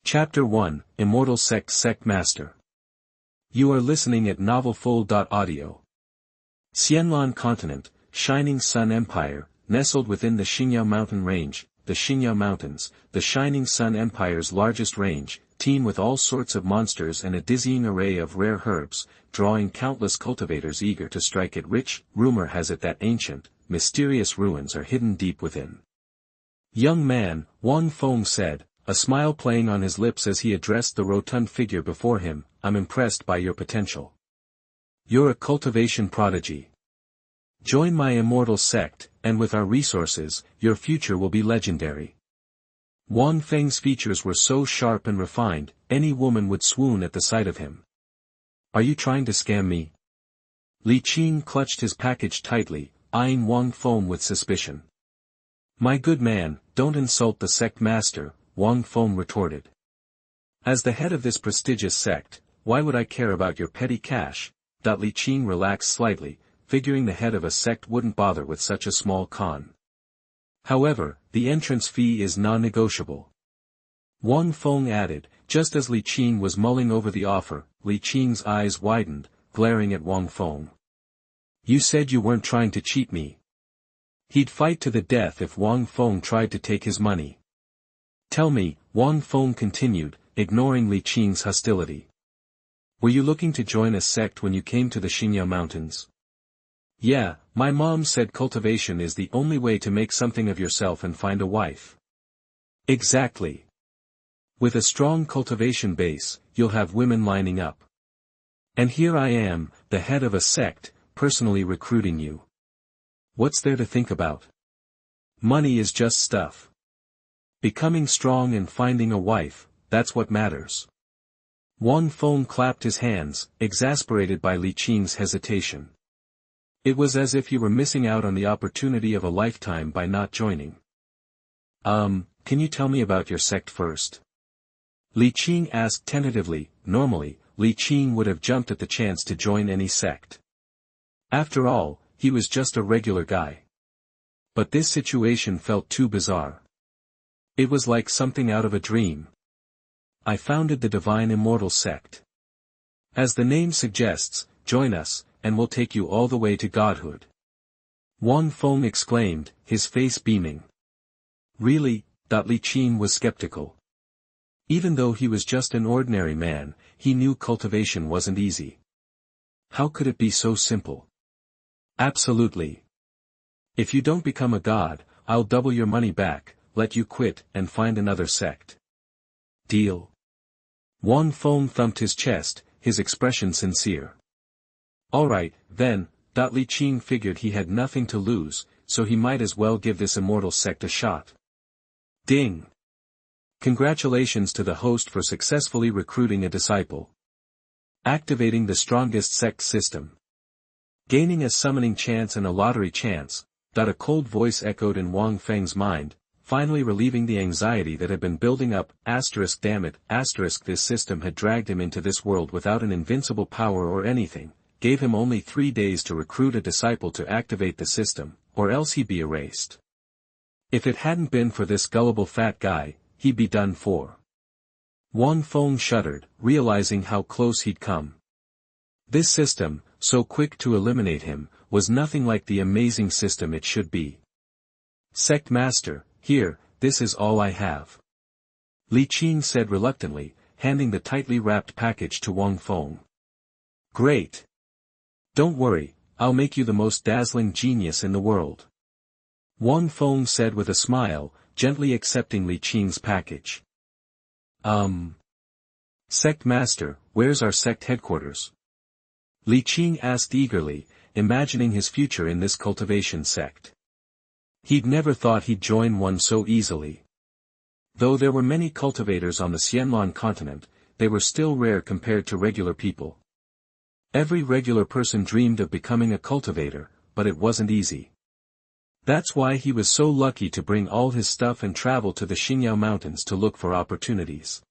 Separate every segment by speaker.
Speaker 1: Chapter 1, Immortal Sect Sect Master. You are listening at novelfull.audio. Xianlan Continent, Shining Sun Empire, nestled within the Xingyao Mountain Range, the Xingyao Mountains, the Shining Sun Empire's largest range, teem with all sorts of monsters and a dizzying array of rare herbs, drawing countless cultivators eager to strike it rich. Rumor has it that ancient, mysterious ruins are hidden deep within. Young man, Wang Feng said, a smile playing on his lips as he addressed the rotund figure before him, I'm impressed by your potential. You're a cultivation prodigy. Join my immortal sect, and with our resources, your future will be legendary. Wang Feng's features were so sharp and refined, any woman would swoon at the sight of him. Are you trying to scam me? Li Qing clutched his package tightly, eyeing Wang Feng with suspicion. My good man, don't insult the sect master, Wang Feng retorted. As the head of this prestigious sect, why would I care about your petty cash? Li Qing relaxed slightly, figuring the head of a sect wouldn't bother with such a small con. However, the entrance fee is non-negotiable. Wang Feng added, just as Li Qing was mulling over the offer. Li Qing's eyes widened, glaring at Wang Feng. You said you weren't trying to cheat me. He'd fight to the death if Wang Feng tried to take his money. Tell me, Wang Feng continued, ignoring Li Qing's hostility. Were you looking to join a sect when you came to the Xingyao Mountains? Yeah, my mom said cultivation is the only way to make something of yourself and find a wife. Exactly. With a strong cultivation base, you'll have women lining up. And here I am, the head of a sect, personally recruiting you. What's there to think about? Money is just stuff. Becoming strong and finding a wife, that's what matters. Wang Feng clapped his hands, exasperated by Li Qing's hesitation. It was as if he were missing out on the opportunity of a lifetime by not joining. Can you tell me about your sect first? Li Qing asked tentatively. Normally, Li Qing would have jumped at the chance to join any sect. After all, he was just a regular guy. But this situation felt too bizarre. It was like something out of a dream. I founded the Divine Immortal Sect. As the name suggests, join us, and we'll take you all the way to godhood. Wang Feng exclaimed, his face beaming. Really? Li Qing was skeptical. Even though he was just an ordinary man, he knew cultivation wasn't easy. How could it be so simple? Absolutely. If you don't become a god, I'll double your money back, let you quit and find another sect. Deal? Wang Feng thumped his chest, his expression sincere. Alright, then, Li Qing figured he had nothing to lose, so he might as well give this immortal sect a shot. Ding! Congratulations to the host for successfully recruiting a disciple. Activating the strongest sect system. Gaining a summoning chance and a lottery chance. A cold voice echoed in Wang Feng's mind, finally relieving the anxiety that had been building up. Damn it, this system had dragged him into this world without an invincible power or anything, gave him only 3 days to recruit a disciple to activate the system, or else he'd be erased. If it hadn't been for this gullible fat guy, he'd be done for. Wang Feng shuddered, realizing how close he'd come. This system, so quick to eliminate him, was nothing like the amazing system it should be. Sect Master, here, this is all I have. Li Qing said reluctantly, handing the tightly wrapped package to Wang Feng. Great. Don't worry, I'll make you the most dazzling genius in the world. Wang Feng said with a smile, gently accepting Li Qing's package. Sect Master, where's our sect headquarters? Li Qing asked eagerly, imagining his future in this cultivation sect. He'd never thought he'd join one so easily. Though there were many cultivators on the Xianlan continent, they were still rare compared to regular people. Every regular person dreamed of becoming a cultivator, but it wasn't easy. That's why he was so lucky to bring all his stuff and travel to the Xingyao Mountains to look for opportunities.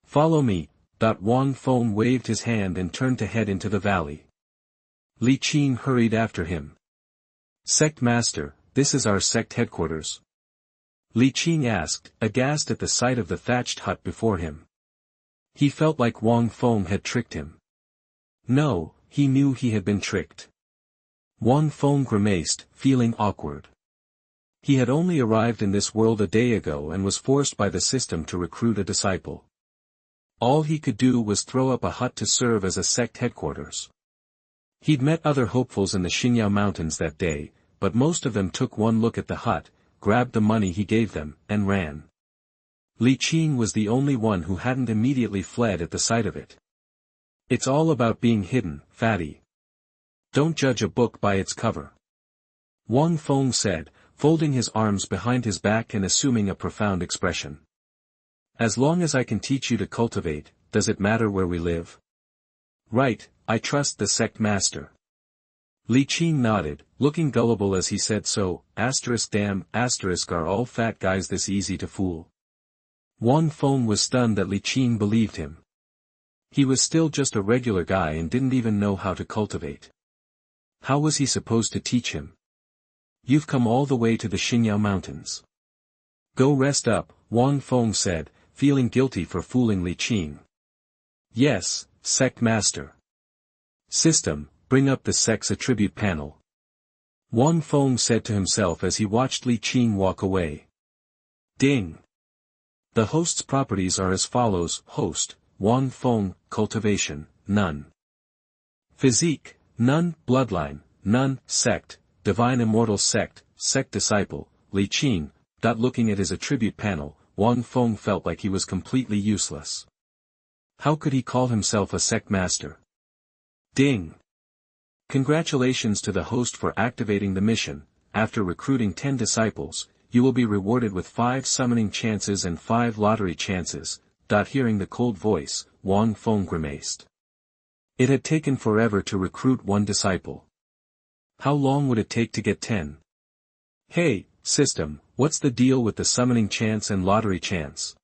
Speaker 1: Follow me. Wang Feng waved his hand and turned to head into the valley. Li Qing hurried after him. Sect Master, this is our sect headquarters. Li Qing asked, aghast at the sight of the thatched hut before him. He felt like Wang Feng had tricked him. No, he knew he had been tricked. Wang Feng grimaced, feeling awkward. He had only arrived in this world a day ago and was forced by the system to recruit a disciple. All he could do was throw up a hut to serve as a sect headquarters. He'd met other hopefuls in the Xinjiao Mountains that day, but most of them took one look at the hut, grabbed the money he gave them, and ran. Li Qing was the only one who hadn't immediately fled at the sight of it. It's all about being hidden, fatty. Don't judge a book by its cover. Wang Feng said, folding his arms behind his back and assuming a profound expression. As long as I can teach you to cultivate, does it matter where we live? Right, I trust the sect master. Li Qing nodded, looking gullible as he said so, damn, are all fat guys this easy to fool? Wang Feng was stunned that Li Qing believed him. He was still just a regular guy and didn't even know how to cultivate. How was he supposed to teach him? You've come all the way to the Xinjiao Mountains. Go rest up, Wang Feng said, feeling guilty for fooling Li Qing. Yes, sect master. System, bring up the sect's attribute panel. Wang Feng said to himself as he watched Li Qing walk away. Ding. The host's properties are as follows: host, Wang Feng, cultivation, none. Physique, none. Bloodline, none. Sect, divine immortal sect, sect disciple, Li Qing. Looking at his attribute panel, Wang Feng felt like he was completely useless. How could he call himself a sect master? Ding. Congratulations to the host for activating the mission. After recruiting 10 disciples, you will be rewarded with 5 summoning chances and 5 lottery chances. Hearing the cold voice, Wang Feng grimaced. It had taken forever to recruit 1 disciple. How long would it take to get 10? Hey, system, what's the deal with the summoning chance and lottery chance?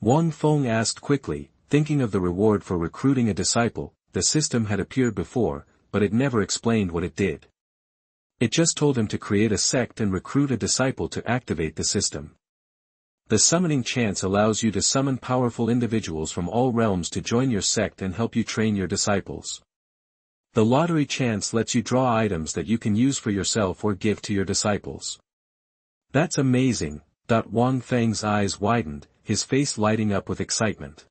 Speaker 1: Wang Feng asked quickly, thinking of the reward for recruiting a disciple. The system had appeared before, but it never explained what it did. It just told him to create a sect and recruit a disciple to activate the system. The summoning chance allows you to summon powerful individuals from all realms to join your sect and help you train your disciples. The lottery chance lets you draw items that you can use for yourself or give to your disciples. That's amazing. Wang Feng's eyes widened, his face lighting up with excitement.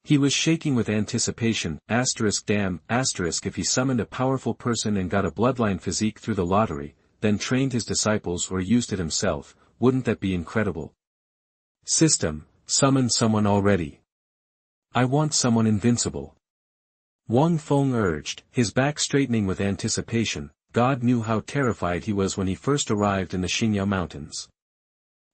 Speaker 1: He was shaking with anticipation. Damn, if he summoned a powerful person and got a bloodline physique through the lottery, then trained his disciples or used it himself, wouldn't that be incredible? System, summon someone already. I want someone invincible. Wang Feng urged, his back straightening with anticipation. God knew how terrified he was when he first arrived in the Xinjiao Mountains.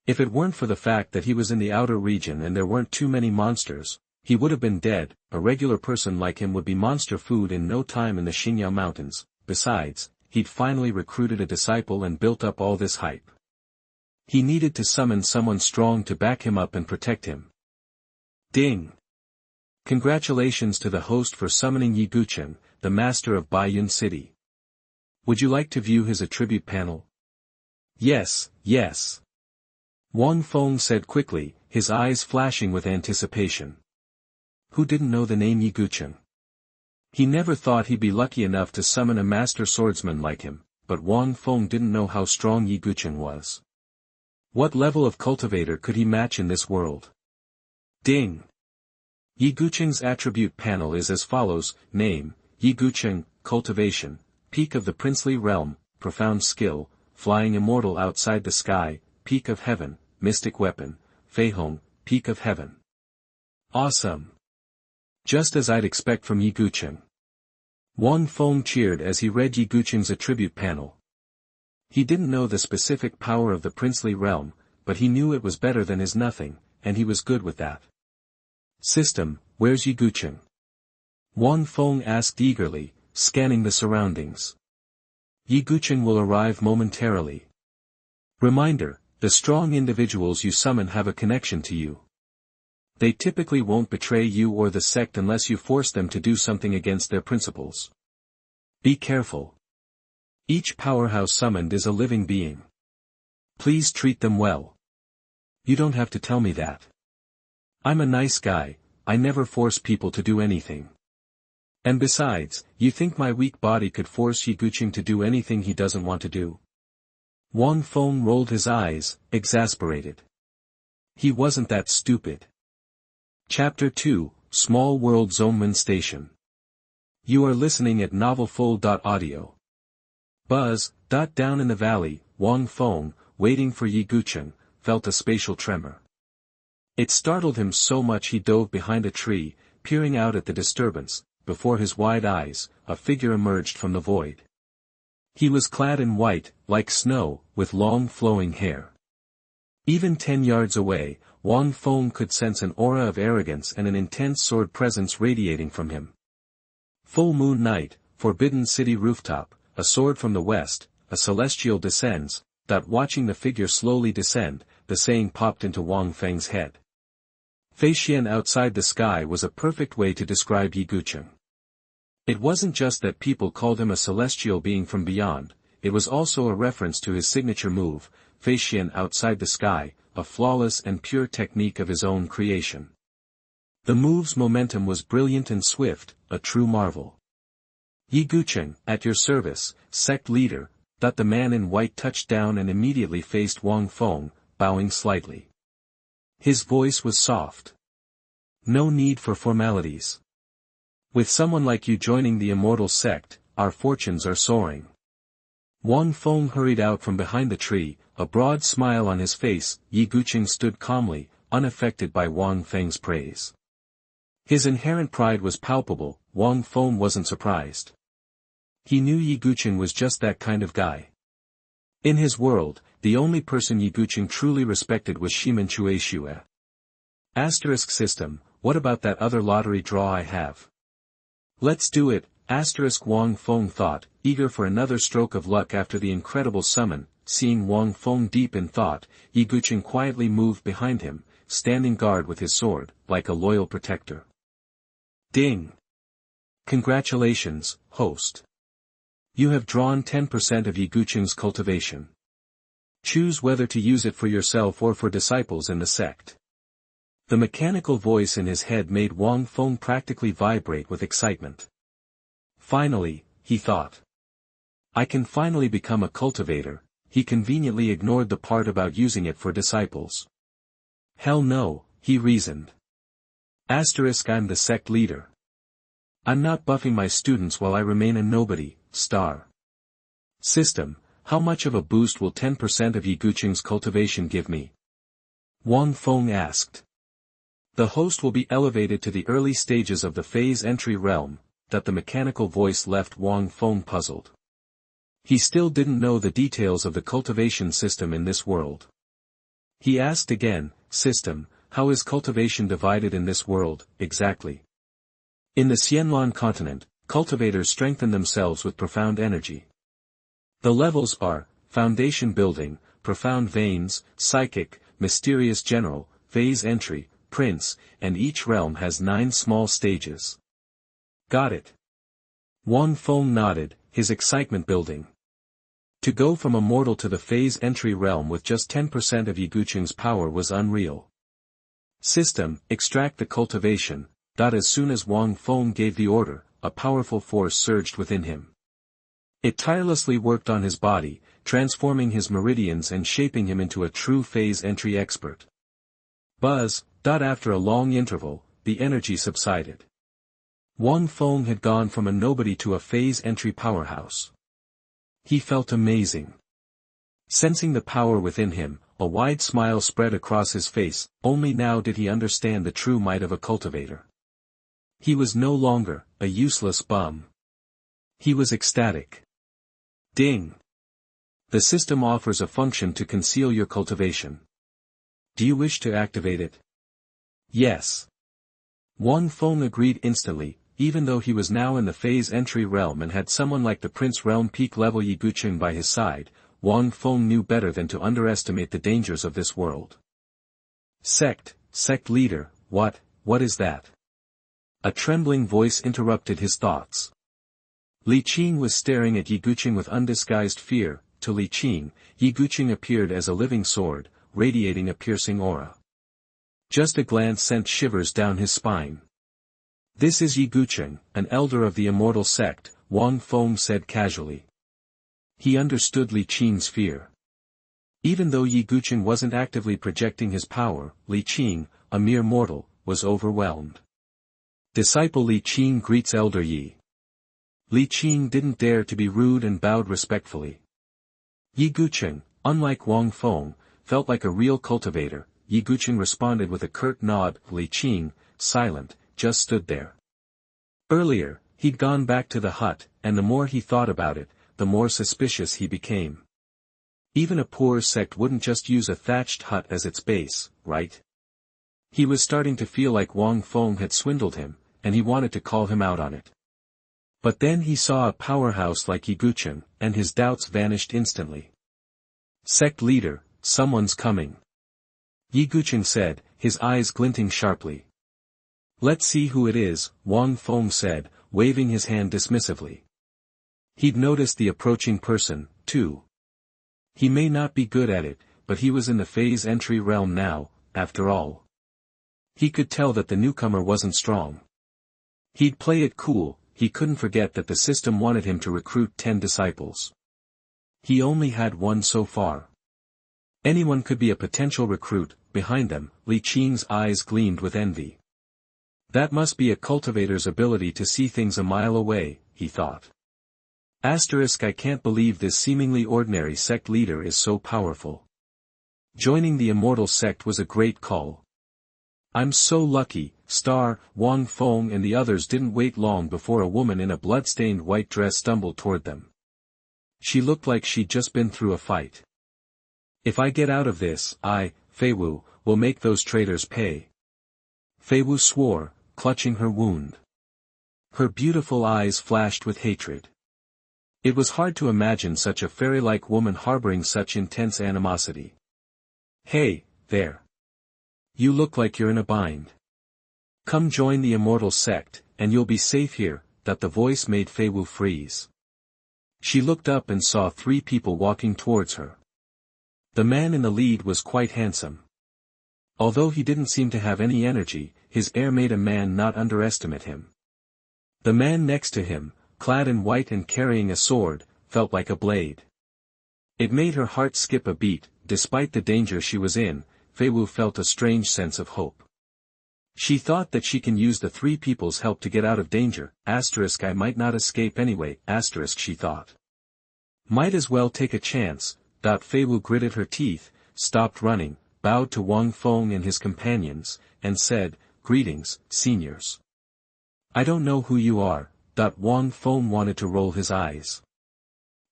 Speaker 1: If it weren't for the fact that he was in the outer region and there weren't too many monsters, he would have been dead. A regular person like him would be monster food in no time in the Xinjiao Mountains. Besides, he'd finally recruited a disciple and built up all this hype. He needed to summon someone strong to back him up and protect him. Ding! Congratulations to the host for summoning Yi Gucheng, the master of Baiyun City. Would you like to view his attribute panel? Yes, yes. Wang Feng said quickly, his eyes flashing with anticipation. Who didn't know the name Yi Gucheng? He never thought he'd be lucky enough to summon a master swordsman like him, but Wang Feng didn't know how strong Yi Gucheng was. What level of cultivator could he match in this world? Ding! Yi Gucheng's attribute panel is as follows: name, Yi Gucheng, cultivation, peak of the princely realm, profound skill, flying immortal outside the sky, peak of heaven, mystic weapon, Fei Hong, peak of heaven. Awesome! Just as I'd expect from Yi Gucheng. Wang Feng cheered as he read Yi Gucheng's attribute panel. He didn't know the specific power of the princely realm, but he knew it was better than his nothing, and he was good with that. System, where's Yi Gucheng? Wang Feng asked eagerly, scanning the surroundings. Yi Gucheng will arrive momentarily. Reminder, the strong individuals you summon have a connection to you. They typically won't betray you or the sect unless you force them to do something against their principles. Be careful. Each powerhouse summoned is a living being. Please treat them well. You don't have to tell me that. I'm a nice guy, I never force people to do anything. And besides, you think my weak body could force Ye Guqing to do anything he doesn't want to do? Wang Feng rolled his eyes, exasperated. He wasn't that stupid. Chapter 2, Small World Zongmen Station. You are listening at novelfull.audio. Down in the valley, Wang Feng, waiting for Ye Guqing, felt a spatial tremor. It startled him so much he dove behind a tree, peering out at the disturbance. Before his wide eyes, a figure emerged from the void. He was clad in white, like snow, with long flowing hair. Even 10 yards away, Wang Feng could sense an aura of arrogance and an intense sword presence radiating from him. Full moon night, forbidden city rooftop, a sword from the west, a celestial descends. Watching the figure slowly descend, the saying popped into Wang Feng's head. Fei Xian outside the sky was a perfect way to describe Ye Guqing. It wasn't just that people called him a celestial being from beyond, it was also a reference to his signature move, Fei Xian outside the sky, a flawless and pure technique of his own creation. The move's momentum was brilliant and swift, a true marvel. Ye Guqing, at your service, sect leader. The man in white touched down and immediately faced Wang Feng, bowing slightly. His voice was soft. No need for formalities. With someone like you joining the Immortal Sect, our fortunes are soaring. Wang Feng hurried out from behind the tree, a broad smile on his face. Ye Guqing stood calmly, unaffected by Wang Feng's praise. His inherent pride was palpable. Wang Feng wasn't surprised. He knew Ye Guqing was just that kind of guy. In his world, the only person Ye Guqing truly respected was Ximen Chuixue. Asterisk system, what about that other lottery draw I have? Let's do it, asterisk Wang Feng thought, eager for another stroke of luck after the incredible summon. Seeing Wang Feng deep in thought, Ye Guqing quietly moved behind him, standing guard with his sword, like a loyal protector. Ding! Congratulations, host. You have drawn 10% of Ye Guqing's cultivation. Choose whether to use it for yourself or for disciples in the sect. The mechanical voice in his head made Wang Feng practically vibrate with excitement. Finally, he thought. I can finally become a cultivator. He conveniently ignored the part about using it for disciples. Hell no, he reasoned. Asterisk I'm the sect leader. I'm not buffing my students while I remain a nobody. Star. System, how much of a boost will 10% of Ye Guqing's cultivation give me? Wang Feng asked. The host will be elevated to the early stages of the phase entry realm. The mechanical voice left Wang Feng puzzled. He still didn't know the details of the cultivation system in this world. He asked again, system, how is cultivation divided in this world, exactly? In the Xianlan continent, cultivators strengthen themselves with profound energy. The levels are, foundation building, profound veins, psychic, mysterious general, phase entry, prince, and each realm has 9 small stages. Got it. Wang Feng nodded, his excitement building. To go from a mortal to the phase entry realm with just 10% of Ye Guqing's power was unreal. System, extract the cultivation. As soon as Wang Feng gave the order, a powerful force surged within him. It tirelessly worked on his body, transforming his meridians and shaping him into a true phase entry expert. After a long interval, the energy subsided. Wang Feng had gone from a nobody to a phase entry powerhouse. He felt amazing. Sensing the power within him, a wide smile spread across his face. Only now did he understand the true might of a cultivator. He was no longer a useless bum. He was ecstatic. Ding! The system offers a function to conceal your cultivation. Do you wish to activate it? Yes. Wang Feng agreed instantly, even though he was now in the phase entry realm and had someone like the Prince Realm peak level Ye Guqing by his side. Wang Feng knew better than to underestimate the dangers of this world. Sect leader, what is that? A trembling voice interrupted his thoughts. Li Qing was staring at Ye Guqing with undisguised fear. To Li Qing, Ye Guqing appeared as a living sword, radiating a piercing aura. Just a glance sent shivers down his spine. "This is Yi Gucheng, an elder of the Immortal Sect," Wang Feng said casually. He understood Li Qing's fear. Even though Yi Gucheng wasn't actively projecting his power, Li Qing, a mere mortal, was overwhelmed. "Disciple Li Qing greets Elder Yi." Li Qing didn't dare to be rude and bowed respectfully. Yi Gucheng, unlike Wang Feng, felt like a real cultivator. Yi Gucheng responded with a curt nod. Li Qing, silent, just stood there. Earlier, he'd gone back to the hut, and the more he thought about it, the more suspicious he became. Even a poor sect wouldn't just use a thatched hut as its base, right? He was starting to feel like Wang Feng had swindled him, and he wanted to call him out on it. But then he saw a powerhouse like Yi Gucheng, and his doubts vanished instantly. "Sect leader, someone's coming," Yi Gucheng said, his eyes glinting sharply. "Let's see who it is," Wang Feng said, waving his hand dismissively. He'd noticed the approaching person, too. He may not be good at it, but he was in the phase entry realm now, after all. He could tell that the newcomer wasn't strong. He'd play it cool. He couldn't forget that the system wanted him to recruit 10 disciples. He only had one so far. Anyone could be a potential recruit. Behind them, Li Qing's eyes gleamed with envy. That must be a cultivator's ability to see things a mile away, he thought. I can't believe this seemingly ordinary sect leader is so powerful. Joining the Immortal Sect was a great call. "I'm so lucky." Wang Feng and the others didn't wait long before a woman in a blood-stained white dress stumbled toward them. She looked like she'd just been through a fight. "If I get out of this, Fei Wu, will make those traitors pay." Fei Wu swore, clutching her wound. Her beautiful eyes flashed with hatred. It was hard to imagine such a fairy-like woman harboring such intense animosity. "Hey, there. You look like you're in a bind. Come join the Immortal Sect, and you'll be safe here." That the voice made Fei Wu freeze. She looked up and saw 3 people walking towards her. The man in the lead was quite handsome. Although he didn't seem to have any energy, his air made a man not underestimate him. The man next to him, clad in white and carrying a sword, felt like a blade. It made her heart skip a beat. Despite the danger she was in, Fei Wu felt a strange sense of hope. She thought that she can use the 3 people's help to get out of danger. I might not escape anyway. She thought. Might as well take a chance. Fei Wu gritted her teeth, stopped running, bowed to Wang Feng and his companions, and said, "Greetings, seniors." "I don't know who you are." Wang Feng wanted to roll his eyes.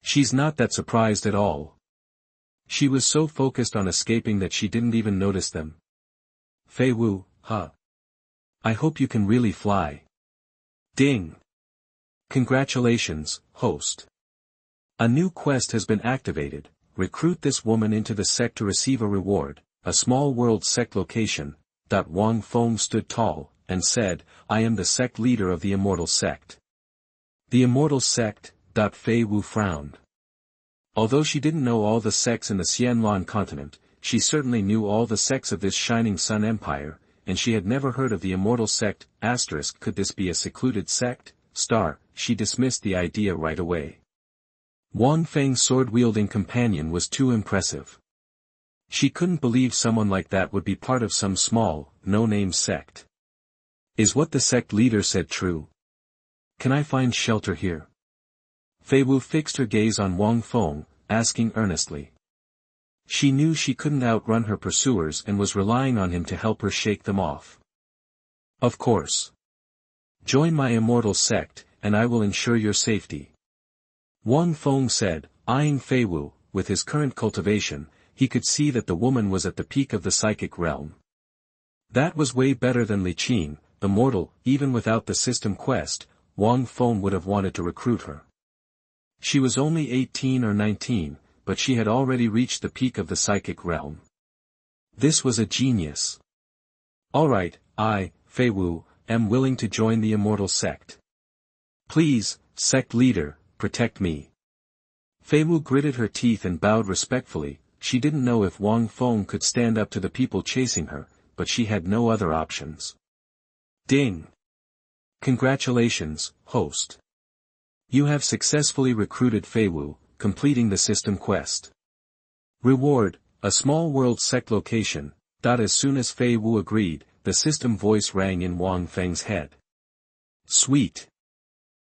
Speaker 1: She's not that surprised at all. She was so focused on escaping that she didn't even notice them. "Fei Wu, huh? I hope you can really fly." Ding! "Congratulations, host. A new quest has been activated. Recruit this woman into the sect to receive a reward, a small world sect location." Wang Feng stood tall, and said, "I am the sect leader of the Immortal Sect." "The Immortal Sect?" Fei Wu frowned. Although she didn't know all the sects in the Xianhuan continent, she certainly knew all the sects of this Shining Sun Empire, and she had never heard of the Immortal Sect. Could this be a secluded sect? She dismissed the idea right away. Wang Feng's sword-wielding companion was too impressive. She couldn't believe someone like that would be part of some small, no-name sect. Is what the sect leader said true? Can I find shelter here? Fei Wu fixed her gaze on Wang Feng, asking earnestly. She knew she couldn't outrun her pursuers and was relying on him to help her shake them off. Of course. Join my Immortal Sect, and I will ensure your safety. Wang Feng said, eyeing Fei Wu. With his current cultivation, he could see that the woman was at the peak of the psychic realm. That was way better than Li Qing, the mortal. Even without the system quest, Wang Feng would have wanted to recruit her. She was only 18 or 19, but she had already reached the peak of the psychic realm. This was a genius. Alright, I, Fei Wu, am willing to join the Immortal Sect. Please, sect leader, protect me. Fei Wu gritted her teeth and bowed respectfully. she didn't know if Wang Feng could stand up to the people chasing her, but she had no other options. Ding! Congratulations, host. You have successfully recruited Fei Wu, completing the system quest. Reward, a small world sect location. As soon as Fei Wu agreed, the system voice rang in Wang Feng's head. Sweet.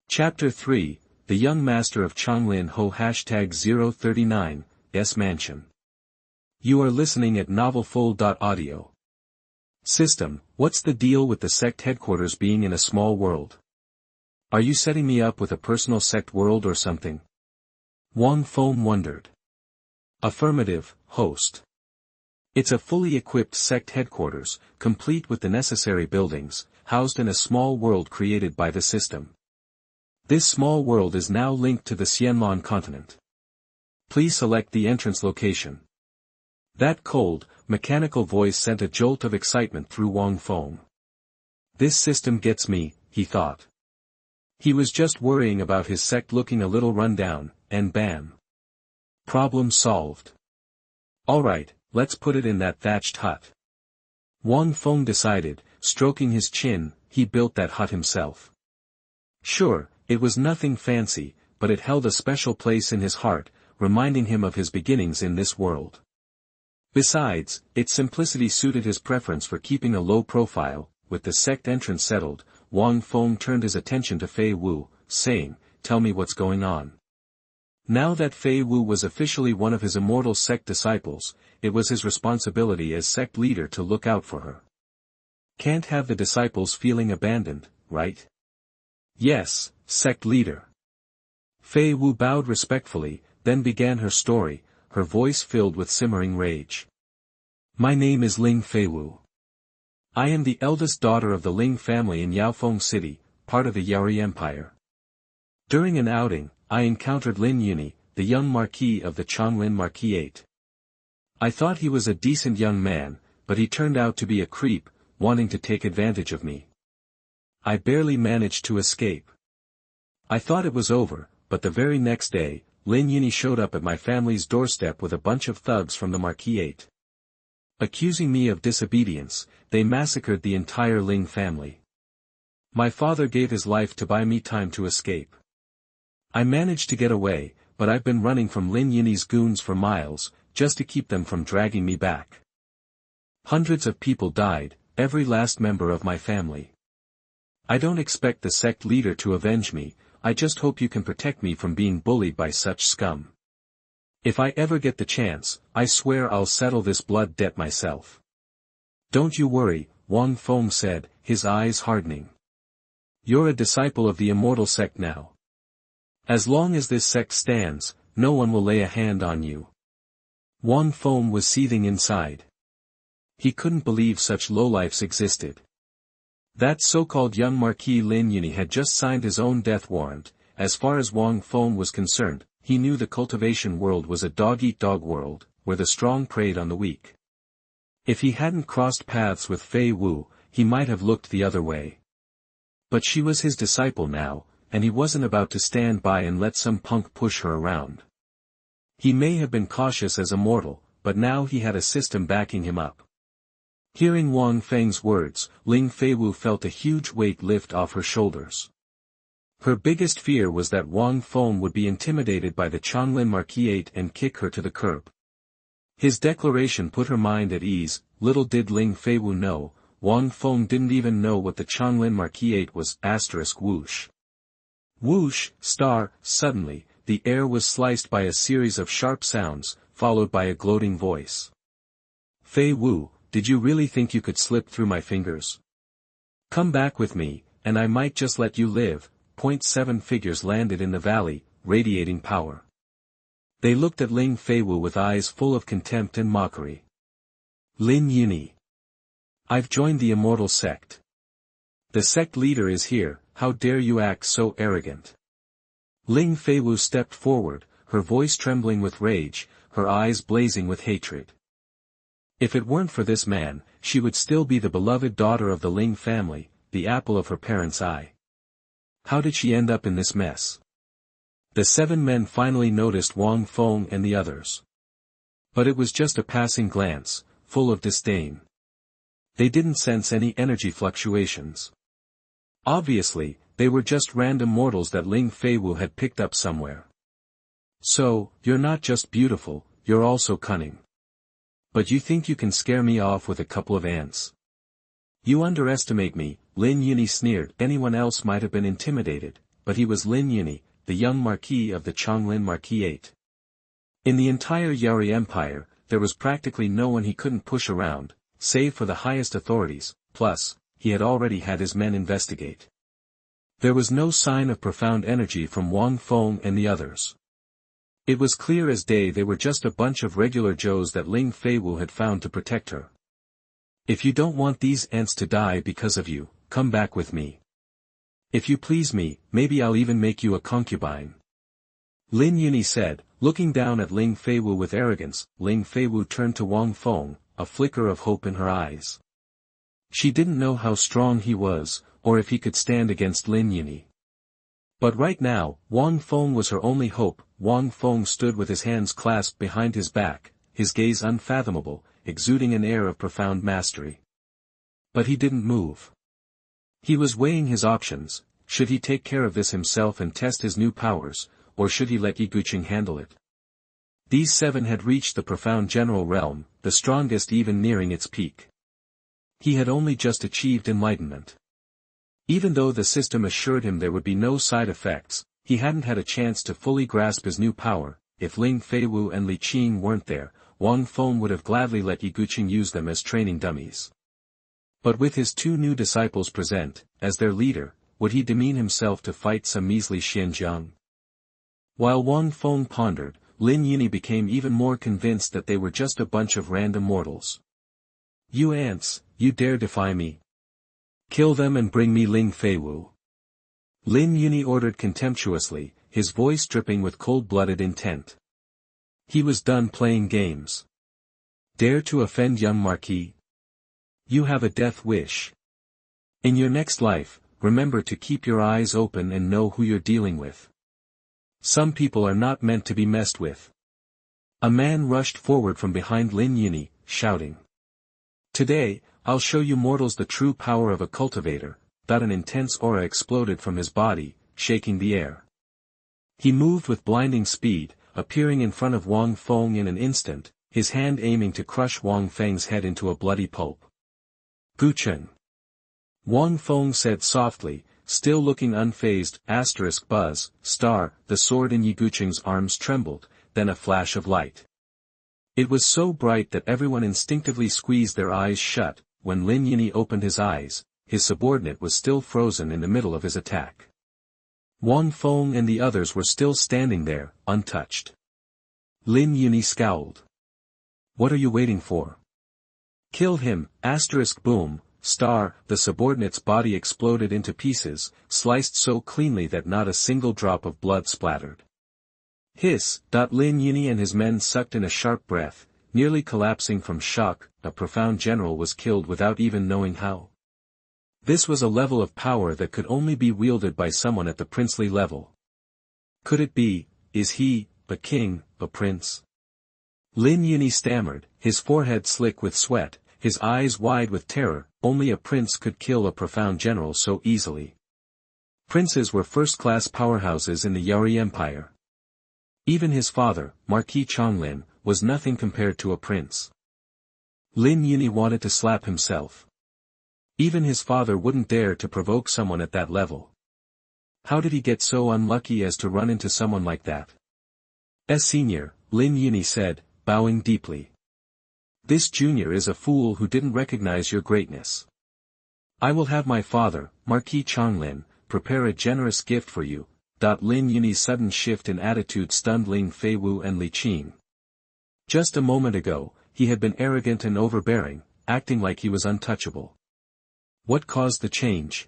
Speaker 1: Chapter 3, The Young Master of Changlin Ho #039, S Mansion. You are listening at novelfull.audio. System, what's the deal with the sect headquarters being in a small world? Are you setting me up with a personal sect world or something? Wang Feng wondered. Affirmative, host. It's a fully equipped sect headquarters, complete with the necessary buildings, housed in a small world created by the system. This small world is now linked to the Xianlan continent. Please select the entrance location. That cold, mechanical voice sent a jolt of excitement through Wang Feng. This system gets me, he thought. He was just worrying about his sect looking a little run down, and bam. Problem solved. Alright, let's put it in that thatched hut. Wang Feng decided, stroking his chin, he built that hut himself. Sure, it was nothing fancy, but it held a special place in his heart, reminding him of his beginnings in this world. Besides, its simplicity suited his preference for keeping a low profile. With the sect entrance settled, Wang Feng turned his attention to Fei Wu, saying, "Tell me what's going on." Now that Fei Wu was officially one of his Immortal Sect disciples, it was his responsibility as sect leader to look out for her. Can't have the disciples feeling abandoned, right? Yes, sect leader. Fei Wu bowed respectfully, then began her story, her voice filled with simmering rage. My name is Ling Fei Wu. I am the eldest daughter of the Ling family in Yaofeng City, part of the Yaori Empire. During an outing, I encountered Lin Yuni, the young marquis of the Changlin Marquisate. I thought he was a decent young man, but he turned out to be a creep, wanting to take advantage of me. I barely managed to escape. I thought it was over, but the very next day, Lin Yuni showed up at my family's doorstep with a bunch of thugs from the Marquisate. Accusing me of disobedience, they massacred the entire Ling family. My father gave his life to buy me time to escape. I managed to get away, but I've been running from Lin Yuni's goons for miles, just to keep them from dragging me back. Hundreds of people died, every last member of my family. I don't expect the sect leader to avenge me, I just hope you can protect me from being bullied by such scum. If I ever get the chance, I swear I'll settle this blood debt myself. Don't you worry, Wang Feng said, his eyes hardening. You're a disciple of the Immortal Sect now. As long as this sect stands, no one will lay a hand on you. Wang Feng was seething inside. He couldn't believe such lowlifes existed. That so-called young Marquis Lin Yuni had just signed his own death warrant. As far as Wang Feng was concerned, he knew the cultivation world was a dog-eat-dog world, where the strong preyed on the weak. If he hadn't crossed paths with Fei Wu, he might have looked the other way. But she was his disciple now, and he wasn't about to stand by and let some punk push her around. He may have been cautious as a mortal, but now he had a system backing him up. Hearing Wang Feng's words, Ling Fei Wu felt a huge weight lift off her shoulders. Her biggest fear was that Wang Feng would be intimidated by the Changlin Marquisate and kick her to the curb. His declaration put her mind at ease. Little did Ling Fei Wu know, Wang Feng didn't even know what the Changlin Marquisate was. Whoosh. Whoosh, star, suddenly, the air was sliced by a series of sharp sounds, followed by a gloating voice. Fei Wu, did you really think you could slip through my fingers? Come back with me, and I might just let you live. 7 figures landed in the valley, radiating power. They looked at Ling Fei Wu with eyes full of contempt and mockery. Lin Yuni. I've joined the Immortal Sect. The sect leader is here, how dare you act so arrogant? Ling Fei Wu stepped forward, her voice trembling with rage, her eyes blazing with hatred. If it weren't for this man, she would still be the beloved daughter of the Ling family, the apple of her parents' eye. How did she end up in this mess? The 7 men finally noticed Wang Feng and the others. But it was just a passing glance, full of disdain. They didn't sense any energy fluctuations. Obviously, they were just random mortals that Ling Feiwu had picked up somewhere. So, you're not just beautiful, you're also cunning. But you think you can scare me off with a couple of ants? You underestimate me, Lin Yuni sneered. Anyone else might have been intimidated, but he was Lin Yuni, the young marquis of the Changlin Marquisate. In the entire Yari Empire, there was practically no one he couldn't push around, save for the highest authorities, plus, he had already had his men investigate. There was no sign of profound energy from Wang Feng and the others. It was clear as day they were just a bunch of regular Joes that Ling Feiwu had found to protect her. If you don't want these ants to die because of you, come back with me. If you please me, maybe I'll even make you a concubine. Lin Yuni said, looking down at Ling Feiwu with arrogance. Ling Feiwu turned to Wang Feng, a flicker of hope in her eyes. She didn't know how strong he was, or if he could stand against Lin Yuni. But right now, Wang Feng was her only hope. Wang Feng stood with his hands clasped behind his back, his gaze unfathomable, exuding an air of profound mastery. But he didn't move. He was weighing his options. Should he take care of this himself and test his new powers, or should he let Yi Guqing handle it? These 7 had reached the profound general realm, the strongest even nearing its peak. He had only just achieved enlightenment. Even though the system assured him there would be no side effects, he hadn't had a chance to fully grasp his new power. If Ling Feiwu and Li Qing weren't there, Wang Feng would have gladly let Yi Guqing use them as training dummies. But with his 2 new disciples present, as their leader, would he demean himself to fight some measly Xianjiang? While Wang Feng pondered, Lin Yuni became even more convinced that they were just a bunch of random mortals. You ants, you dare defy me? Kill them and bring me Ling Feiwu. Lin Yuni ordered contemptuously, his voice dripping with cold-blooded intent. He was done playing games. Dare to offend young Marquis? You have a death wish. In your next life, remember to keep your eyes open and know who you're dealing with. Some people are not meant to be messed with. A man rushed forward from behind Lin Yuni, shouting. Today, I'll show you mortals the true power of a cultivator. An intense aura exploded from his body, shaking the air. He moved with blinding speed, appearing in front of Wang Feng in an instant, his hand aiming to crush Wang Feng's head into a bloody pulp. Guqing. Wang Feng said softly, still looking unfazed. Buzz, star, the sword in Yi Guqing's arms trembled, then a flash of light. It was so bright that everyone instinctively squeezed their eyes shut. When Lin Yuni opened his eyes, his subordinate was still frozen in the middle of his attack. Wang Feng and the others were still standing there, untouched. Lin Yuni scowled. What are you waiting for? Kill him, boom, star, the subordinate's body exploded into pieces, sliced so cleanly that not a single drop of blood splattered. Hiss. Lin Yuni and his men sucked in a sharp breath, nearly collapsing from shock. A profound general was killed without even knowing how. This was a level of power that could only be wielded by someone at the princely level. Could it be, is he, a king, a prince? Lin Yuni stammered, his forehead slick with sweat, his eyes wide with terror. Only a prince could kill a profound general so easily. Princes were first-class powerhouses in the Yari Empire. Even his father, Marquis Changlin, was nothing compared to a prince. Lin Yuni wanted to slap himself. Even his father wouldn't dare to provoke someone at that level. How did he get so unlucky as to run into someone like that? Senior, Lin Yuni said, bowing deeply. This junior is a fool who didn't recognize your greatness. I will have my father, Marquis Changlin, prepare a generous gift for you. Lin Yuni's sudden shift in attitude stunned Ling Feiwu and Li Qing. Just a moment ago, he had been arrogant and overbearing, acting like he was untouchable. What caused the change?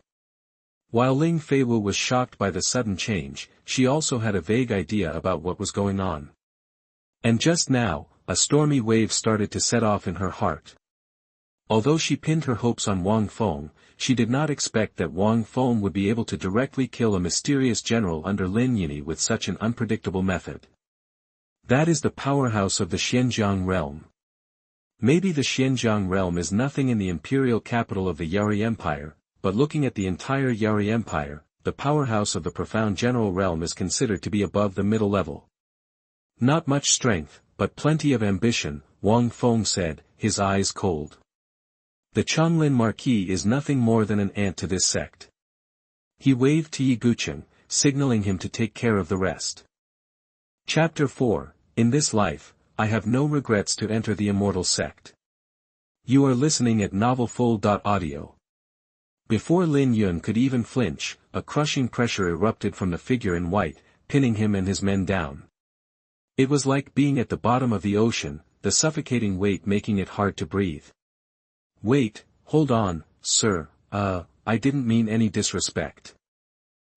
Speaker 1: While Ling Feiwu was shocked by the sudden change, she also had a vague idea about what was going on. And just now, a stormy wave started to set off in her heart. Although she pinned her hopes on Wang Feng, she did not expect that Wang Feng would be able to directly kill a mysterious general under Lin Yuni with such an unpredictable method. That is the powerhouse of the Xianjiang realm. Maybe the Xianjiang realm is nothing in the imperial capital of the Yari Empire, but looking at the entire Yari Empire, the powerhouse of the profound general realm is considered to be above the middle level. Not much strength, but plenty of ambition, Wang Feng said, his eyes cold. The Changlin Marquis is nothing more than an ant to this sect. He waved to Yi Gucheng, signaling him to take care of the rest. Chapter 4, In this life, I have no regrets to enter the Immortal Sect. You are listening at NovelFull.audio. Before Lin Yun could even flinch, a crushing pressure erupted from the figure in white, pinning him and his men down. It was like being at the bottom of the ocean, the suffocating weight making it hard to breathe. Wait, hold on, sir, I didn't mean any disrespect.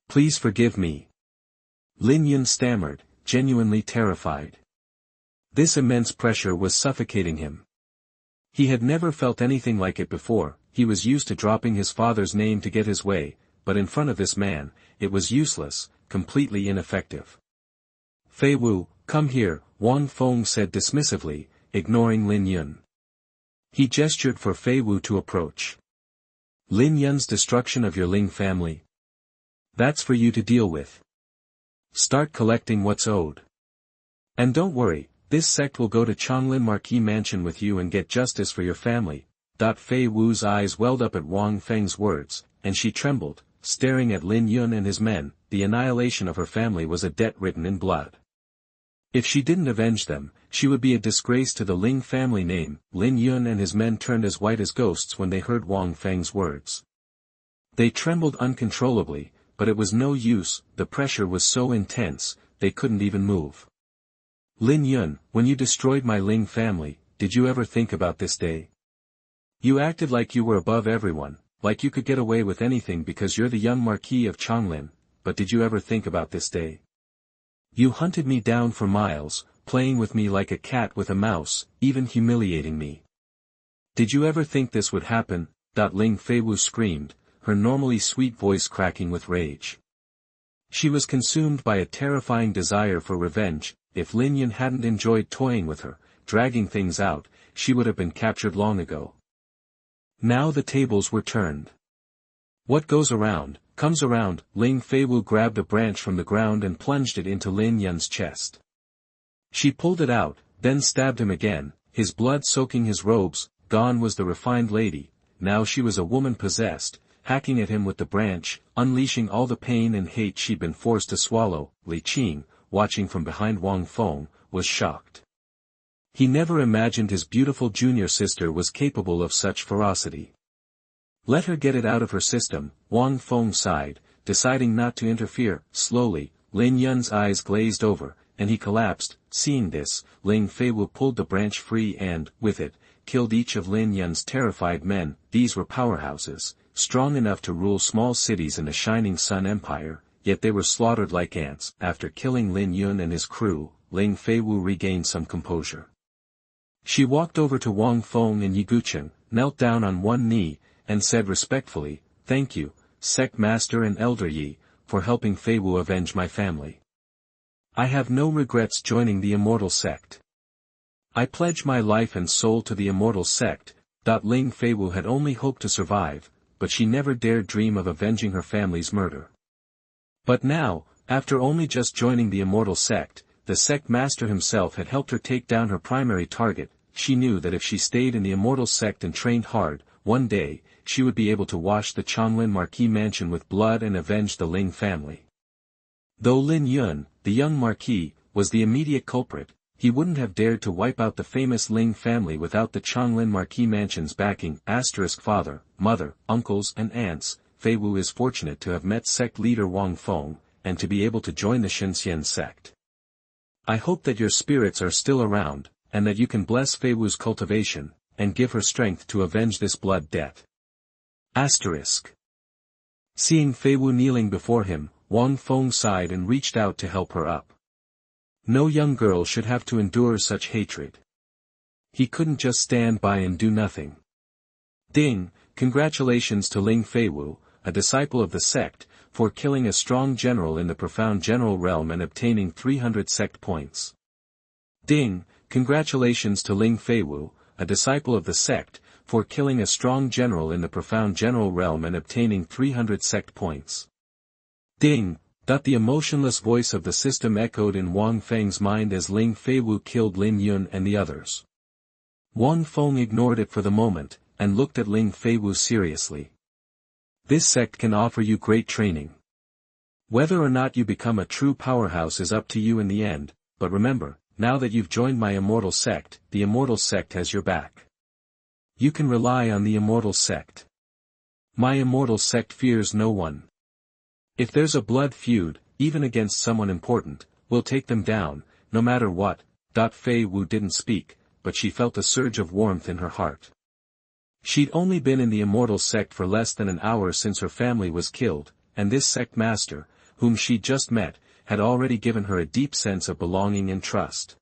Speaker 1: Please forgive me. Lin Yun stammered, genuinely terrified. This immense pressure was suffocating him. He had never felt anything like it before. He was used to dropping his father's name to get his way, but in front of this man, it was useless, completely ineffective. Fei Wu, come here, Wang Feng said dismissively, ignoring Lin Yun. He gestured for Fei Wu to approach. Lin Yun's destruction of your Ling family? That's for you to deal with. Start collecting what's owed. And don't worry, this sect will go to Changlin Marquis Mansion with you and get justice for your family. Fei Wu's eyes welled up at Wang Feng's words, and she trembled, staring at Lin Yun and his men. The annihilation of her family was a debt written in blood. If she didn't avenge them, she would be a disgrace to the Ling family name. Lin Yun and his men turned as white as ghosts when they heard Wang Feng's words. They trembled uncontrollably, but it was no use, the pressure was so intense, they couldn't even move. Lin Yun, when you destroyed my Ling family, did you ever think about this day? You acted like you were above everyone, like you could get away with anything because you're the young Marquis of Changlin, but did you ever think about this day? You hunted me down for miles, playing with me like a cat with a mouse, even humiliating me. Did you ever think this would happen? Ling Fei Wu screamed, her normally sweet voice cracking with rage. She was consumed by a terrifying desire for revenge. If Lin Yun hadn't enjoyed toying with her, dragging things out, she would have been captured long ago. Now the tables were turned. What goes around, comes around. Ling Fei Wu grabbed a branch from the ground and plunged it into Lin Yun's chest. She pulled it out, then stabbed him again, his blood soaking his robes. Gone was the refined lady, now she was a woman possessed, hacking at him with the branch, unleashing all the pain and hate she'd been forced to swallow. Li Qing, watching from behind Wang Feng, was shocked. He never imagined his beautiful junior sister was capable of such ferocity. Let her get it out of her system, Wang Feng sighed, deciding not to interfere. Slowly, Lin Yun's eyes glazed over, and he collapsed. Seeing this, Ling Fei Wu pulled the branch free and, with it, killed each of Lin Yun's terrified men. These were powerhouses, strong enough to rule small cities in the Shining Sun Empire, yet they were slaughtered like ants. After killing Lin Yun and his crew, Ling Fei Wu regained some composure. She walked over to Wang Feng and Yi Gucheng, knelt down on one knee, and said respectfully, "Thank you, Sect Master and Elder Yi, for helping Fei Wu avenge my family. I have no regrets joining the Immortal Sect. I pledge my life and soul to the Immortal Sect." Ling Fei Wu had only hoped to survive, but she never dared dream of avenging her family's murder. But now, after only just joining the Immortal Sect, the Sect Master himself had helped her take down her primary target. She knew that if she stayed in the Immortal Sect and trained hard, one day, she would be able to wash the Changlin Marquis Mansion with blood and avenge the Ling family. Though Lin Yun, the young Marquis, was the immediate culprit, he wouldn't have dared to wipe out the famous Ling family without the Changlin Marquis Mansion's backing. Father, mother, uncles and aunts. Fei Wu is fortunate to have met sect leader Wang Feng, and to be able to join the Shenxian sect. I hope that your spirits are still around, and that you can bless Fei Wu's cultivation, and give her strength to avenge this blood debt. Seeing Fei Wu kneeling before him, Wang Feng sighed and reached out to help her up. No young girl should have to endure such hatred. He couldn't just stand by and do nothing. Ding, congratulations to Ling Fei Wu, a disciple of the sect, for killing a strong general in the profound general realm and obtaining 300 sect points. Ding, congratulations to Ling Feiwu, a disciple of the sect, for killing a strong general in the profound general realm and obtaining 300 sect points. Ding, the emotionless voice of the system echoed in Wang Feng's mind as Ling Feiwu killed Lin Yun and the others. Wang Feng ignored it for the moment, and looked at Ling Feiwu seriously. This sect can offer you great training. Whether or not you become a true powerhouse is up to you in the end, but remember, now that you've joined my Immortal Sect, the Immortal Sect has your back. You can rely on the Immortal Sect. My Immortal Sect fears no one. If there's a blood feud, even against someone important, we'll take them down, no matter what. Fei Wu didn't speak, but she felt a surge of warmth in her heart. She'd only been in the Immortal Sect for less than an hour since her family was killed, and this sect master, whom she'd just met, had already given her a deep sense of belonging and trust.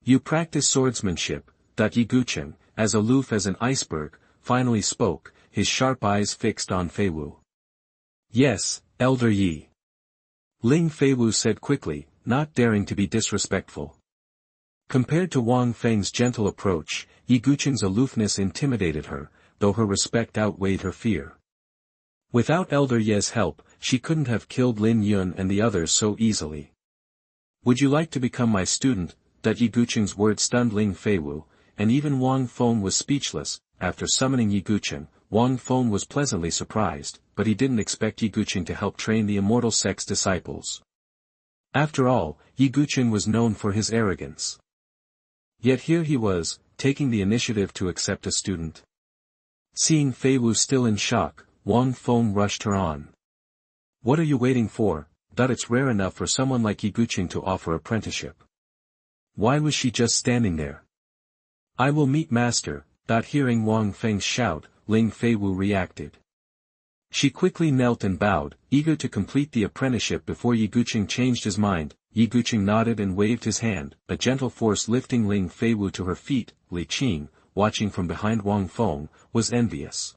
Speaker 1: You practice swordsmanship, Yi Gucheng, as aloof as an iceberg, finally spoke, his sharp eyes fixed on Fei Wu. Yes, Elder Yi. Ling Feiwu said quickly, not daring to be disrespectful. Compared to Wang Feng's gentle approach, Yi Gucheng's aloofness intimidated her, though her respect outweighed her fear. Without Elder Ye's help, she couldn't have killed Lin Yun and the others so easily. Would you like to become my student? Yi Gucheng's words stunned Ling Feiwu, and even Wang Feng was speechless. After summoning Yi Gucheng, Wang Feng was pleasantly surprised, but he didn't expect Yi Gucheng to help train the Immortal Sect's disciples. After all, Yi Gucheng was known for his arrogance. Yet here he was, taking the initiative to accept a student. Seeing Fei Wu still in shock, Wang Feng rushed her on. What are you waiting for? It's rare enough for someone like Yi Gucheng to offer apprenticeship. Why was she just standing there? I will meet master. Hearing Wang Feng's shout, Ling Feiwu reacted. She quickly knelt and bowed, eager to complete the apprenticeship before Yi Gucheng changed his mind. Yi Gucheng nodded and waved his hand, a gentle force lifting Ling Feiwu to her feet. Li Qing, watching from behind Wang Feng, was envious.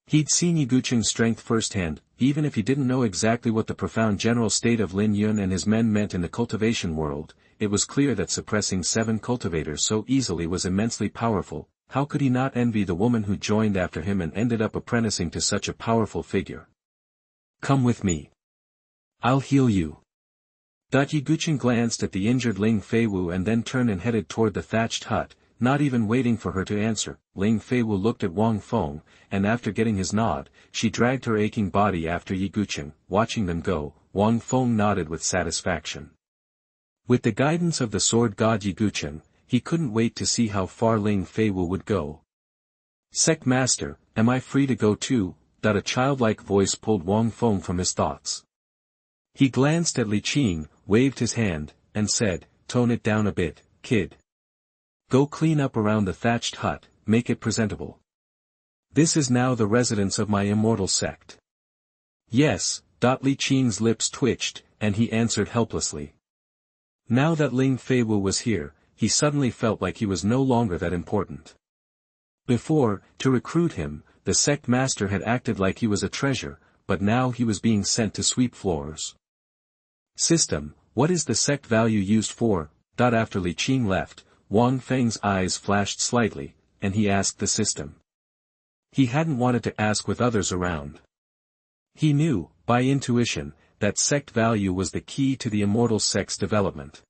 Speaker 1: He'd seen Yi Gucheng's strength firsthand, even if he didn't know exactly what the profound general state of Lin Yun and his men meant in the cultivation world. It was clear that suppressing 7 cultivators so easily was immensely powerful. How could he not envy the woman who joined after him and ended up apprenticing to such a powerful figure? Come with me. I'll heal you. Yi Gucheng glanced at the injured Ling Feiwu and then turned and headed toward the thatched hut, not even waiting for her to answer. Ling Feiwu looked at Wang Feng, and after getting his nod, she dragged her aching body after Yi Gucheng. Watching them go, Wang Feng nodded with satisfaction. With the guidance of the sword god Yi Gucheng, he couldn't wait to see how far Ling Feiwu would go. Sect Master, am I free to go too? A childlike voice pulled Wang Feng from his thoughts. He glanced at Li Qing, waved his hand, and said, tone it down a bit, kid. Go clean up around the thatched hut, make it presentable. This is now the residence of my Immortal Sect. Yes, Li Qing's lips twitched, and he answered helplessly. Now that Ling Feiwu was here, he suddenly felt like he was no longer that important. Before, to recruit him, the sect master had acted like he was a treasure, but now he was being sent to sweep floors. System, what is the sect value used for? After Li Qing left, Wang Feng's eyes flashed slightly, and he asked the system. He hadn't wanted to ask with others around. He knew, by intuition, that sect value was the key to the Immortal Sect's development.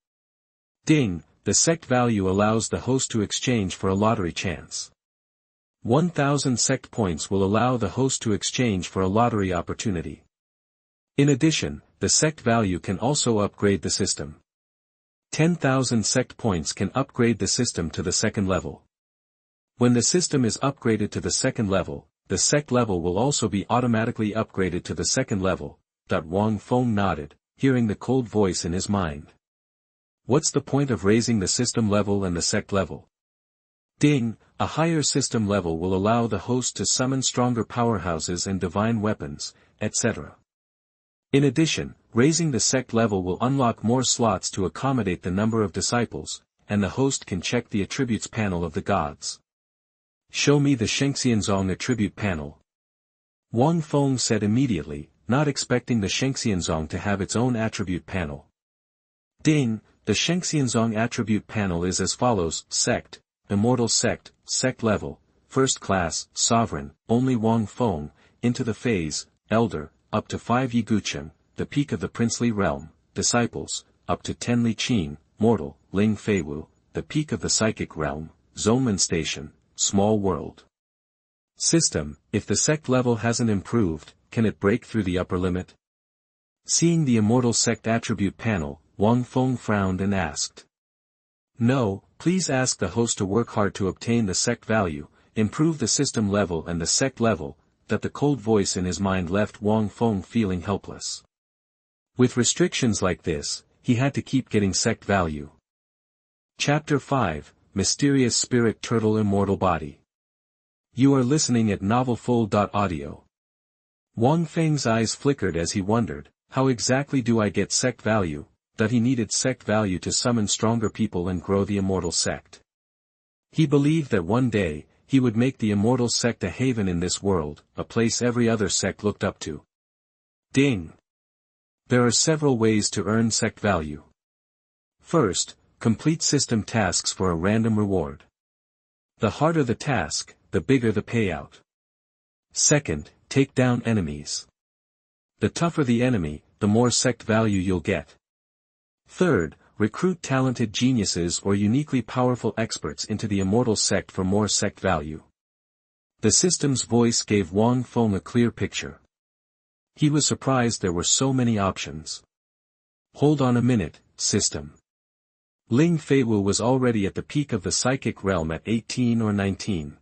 Speaker 1: Ding, the sect value allows the host to exchange for a lottery chance. 1,000 sect points will allow the host to exchange for a lottery opportunity. In addition, the sect value can also upgrade the system. 10,000 sect points can upgrade the system to the second level. When the system is upgraded to the second level, the sect level will also be automatically upgraded to the second level. Wang Feng nodded, hearing the cold voice in his mind. What's the point of raising the system level and the sect level? Ding, a higher system level will allow the host to summon stronger powerhouses and divine weapons, etc. In addition, raising the sect level will unlock more slots to accommodate the number of disciples, and the host can check the attributes panel of the gods. Show me the Shenxianzong attribute panel. Wang Feng said immediately, not expecting the Shenxianzong to have its own attribute panel. Ding, The Shenxianzong attribute panel is as follows: Sect, Immortal Sect, Sect level, First Class, Sovereign, only Wang Feng, into the phase, Elder, up to 5 Yiguchen, the peak of the princely realm, Disciples, up to 10 Li Qin, Mortal, Ling Feiwu, the peak of the psychic realm, Zongmen Station, Small World. System, if the sect level hasn't improved, can it break through the upper limit? Seeing the Immortal Sect attribute panel, Wang Feng frowned and asked. No, please ask the host to work hard to obtain the sect value, improve the system level and the sect level. That the cold voice in his mind left Wang Feng feeling helpless. With restrictions like this, he had to keep getting sect value. Chapter 5, Mysterious Spirit Turtle Immortal Body. You are listening at NovelFull.audio. Wang Feng's eyes flickered as he wondered, how exactly do I get sect value? That he needed sect value to summon stronger people and grow the Immortal Sect. He believed that one day, he would make the Immortal Sect a haven in this world, a place every other sect looked up to. Ding! There are several ways to earn sect value. First, complete system tasks for a random reward. The harder the task, the bigger the payout. Second, take down enemies. The tougher the enemy, the more sect value you'll get. Third, recruit talented geniuses or uniquely powerful experts into the Immortal Sect for more sect value. The system's voice gave Wang Feng a clear picture. He was surprised there were so many options. Hold on a minute, system. Ling Feiwu was already at the peak of the psychic realm at 18 or 19.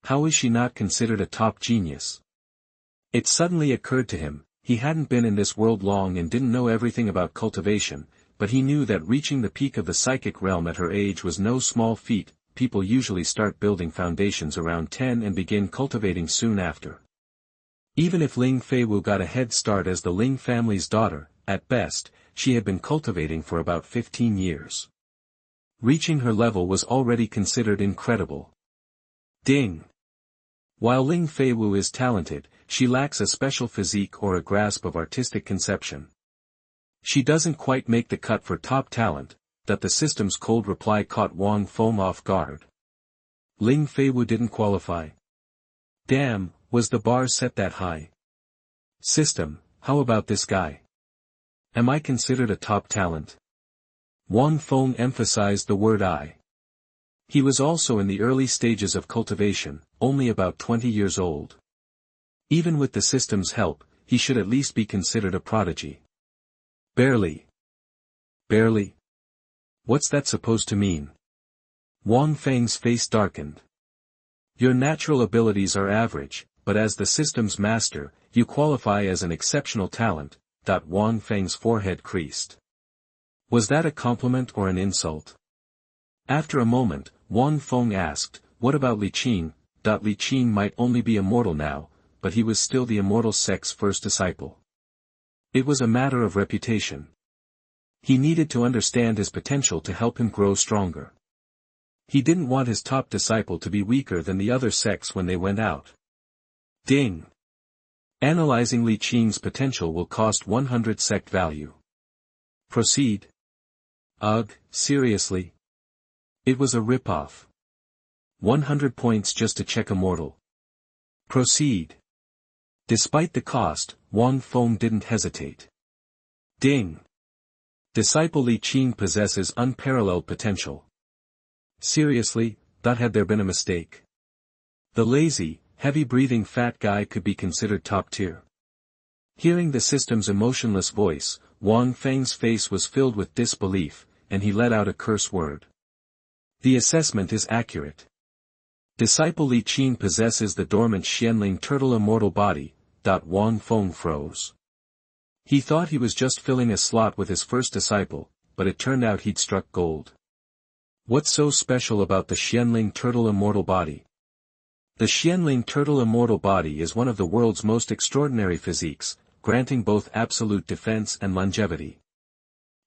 Speaker 1: How is she not considered a top genius? It suddenly occurred to him, he hadn't been in this world long and didn't know everything about cultivation, but he knew that reaching the peak of the psychic realm at her age was no small feat. People usually start building foundations around 10 and begin cultivating soon after. Even if Ling Feiwu got a head start as the Ling family's daughter, at best, she had been cultivating for about 15 years. Reaching her level was already considered incredible. Ding! While Ling Feiwu is talented, she lacks a special physique or a grasp of artistic conception. She doesn't quite make the cut for top talent. That the system's cold reply caught Wang Feng off guard. Ling Feiwu didn't qualify. Damn, was the bar set that high? System, how about this guy? Am I considered a top talent? Wang Feng emphasized the word I. He was also in the early stages of cultivation, only about 20 years old. Even with the system's help, he should at least be considered a prodigy. Barely. Barely? What's that supposed to mean? Wang Feng's face darkened. Your natural abilities are average, but as the system's master, you qualify as an exceptional talent. Wang Feng's forehead creased. Was that a compliment or an insult? After a moment, Wang Feng asked, what about Li Qin? Li Qin might only be immortal now, but he was still the Immortal Sect's first disciple. It was a matter of reputation. He needed to understand his potential to help him grow stronger. He didn't want his top disciple to be weaker than the other sects when they went out. Ding! Analyzing Li Qin's potential will cost 100 sect value. Proceed. Ugh, seriously? It was a rip-off. 100 points just to check immortal. Proceed. Despite the cost, Wang Feng didn't hesitate. Ding! Disciple Li Qin possesses unparalleled potential. Seriously, had there been a mistake? The lazy, heavy-breathing fat guy could be considered top tier. Hearing the system's emotionless voice, Wang Feng's face was filled with disbelief, and he let out a curse word. The assessment is accurate. Disciple Li Qin possesses the dormant Xianling turtle immortal body. Wang Feng froze. He thought he was just filling a slot with his first disciple, but it turned out he'd struck gold. What's so special about the Xianling turtle immortal body? The Xianling turtle immortal body is one of the world's most extraordinary physiques, granting both absolute defense and longevity.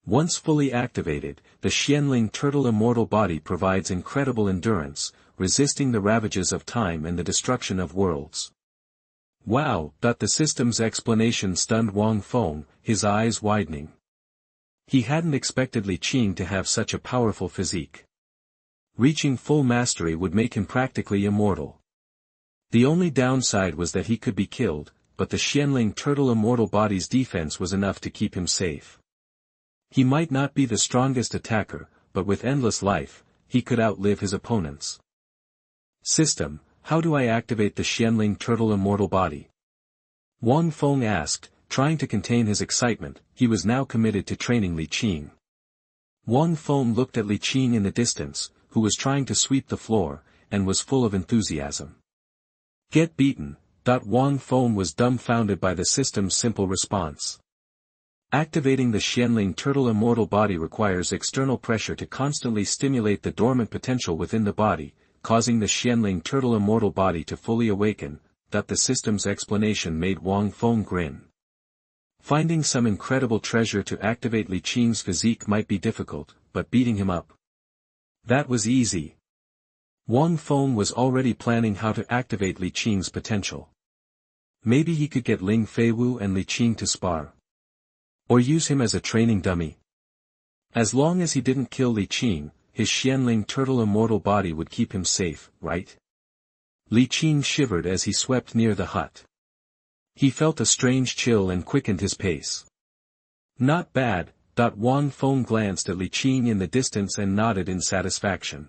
Speaker 1: Once fully activated, the Xianling turtle immortal body provides incredible endurance, resisting the ravages of time and the destruction of worlds. Wow! The system's explanation stunned Wang Feng, his eyes widening. He hadn't expected Li Qing to have such a powerful physique. Reaching full mastery would make him practically immortal. The only downside was that he could be killed, but the Xianling turtle immortal body's defense was enough to keep him safe. He might not be the strongest attacker, but with endless life, he could outlive his opponents. System: how do I activate the Xianling turtle immortal body? Wang Feng asked, trying to contain his excitement. He was now committed to training Li Qing. Wang Feng looked at Li Qing in the distance, who was trying to sweep the floor, and was full of enthusiasm. Get beaten. Wang Feng was dumbfounded by the system's simple response. Activating the Xianling turtle immortal body requires external pressure to constantly stimulate the dormant potential within the body, causing the Xianling turtle immortal body to fully awaken. The system's explanation made Wang Feng grin. Finding some incredible treasure to activate Li Qing's physique might be difficult, but beating him up, that was easy. Wang Feng was already planning how to activate Li Qing's potential. Maybe he could get Ling Feiwu and Li Qing to spar. Or use him as a training dummy. As long as he didn't kill Li Qing, his Xianling turtle immortal body would keep him safe, right? Li Qing shivered as he swept near the hut. He felt a strange chill and quickened his pace. Not bad. Wang Feng glanced at Li Qing in the distance and nodded in satisfaction.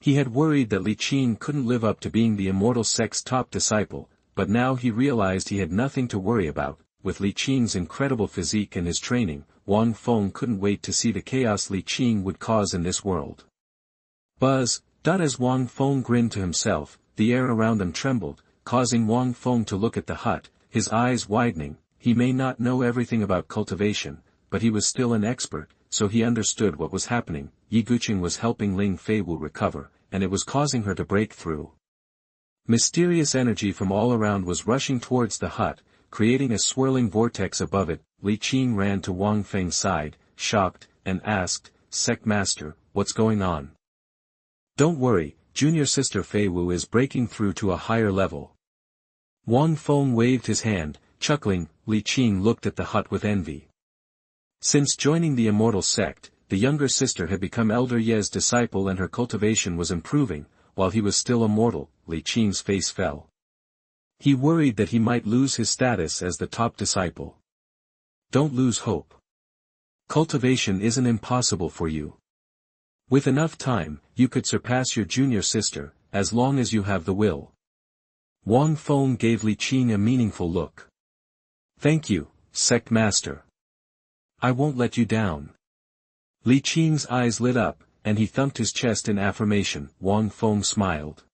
Speaker 1: He had worried that Li Qing couldn't live up to being the Immortal Sect's top disciple, but now he realized he had nothing to worry about. With Li Qing's incredible physique and his training, Wang Feng couldn't wait to see the chaos Li Qing would cause in this world. Buzz. As Wang Feng grinned to himself, the air around them trembled, causing Wang Feng to look at the hut, his eyes widening. He may not know everything about cultivation, but he was still an expert, so he understood what was happening. Yi Guqing was helping Ling Feiwu recover, and it was causing her to break through. Mysterious energy from all around was rushing towards the hut, creating a swirling vortex above it. Li Qing ran to Wang Feng's side, shocked, and asked, Sect Master, what's going on? Don't worry, junior sister Feiwu is breaking through to a higher level. Wang Feng waved his hand, chuckling. Li Qing looked at the hut with envy. Since joining the Immortal Sect, the younger sister had become Elder Ye's disciple and her cultivation was improving. While he was still immortal, Li Qing's face fell. He worried that he might lose his status as the top disciple. Don't lose hope. Cultivation isn't impossible for you. With enough time, you could surpass your junior sister, as long as you have the will. Wang Feng gave Li Qing a meaningful look. Thank you, Sect Master. I won't let you down. Li Qing's eyes lit up, and he thumped his chest in affirmation. Wang Feng smiled.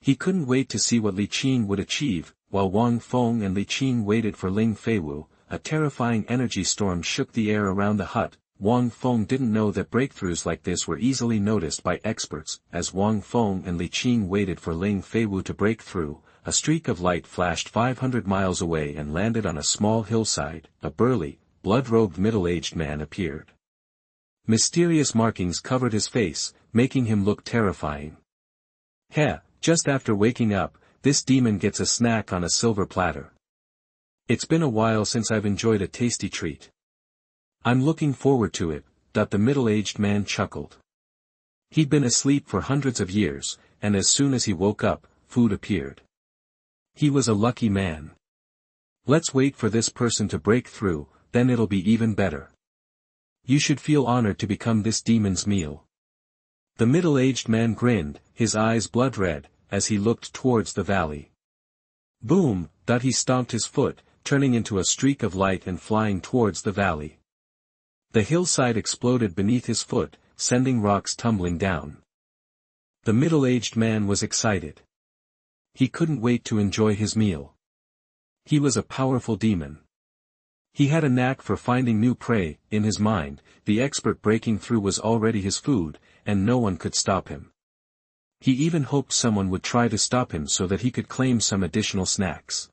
Speaker 1: He couldn't wait to see what Li Qing would achieve. While Wang Feng and Li Qing waited for Ling Feiwu, a terrifying energy storm shook the air around the hut. Wang Feng didn't know that breakthroughs like this were easily noticed by experts. As Wang Feng and Li Qing waited for Ling Feiwu to break through, a streak of light flashed 500 miles away and landed on a small hillside. A burly, blood-robed middle-aged man appeared. Mysterious markings covered his face, making him look terrifying. Just after waking up, this demon gets a snack on a silver platter. It's been a while since I've enjoyed a tasty treat. I'm looking forward to it. The middle-aged man chuckled. He'd been asleep for hundreds of years, and as soon as he woke up, food appeared. He was a lucky man. Let's wait for this person to break through, then it'll be even better. You should feel honored to become this demon's meal. The middle-aged man grinned, his eyes blood-red, as he looked towards the valley. Boom! He stomped his foot, turning into a streak of light and flying towards the valley. The hillside exploded beneath his foot, sending rocks tumbling down. The middle-aged man was excited. He couldn't wait to enjoy his meal. He was a powerful demon. He had a knack for finding new prey. In his mind, the expert breaking through was already his food, and no one could stop him. He even hoped someone would try to stop him so that he could claim some additional snacks.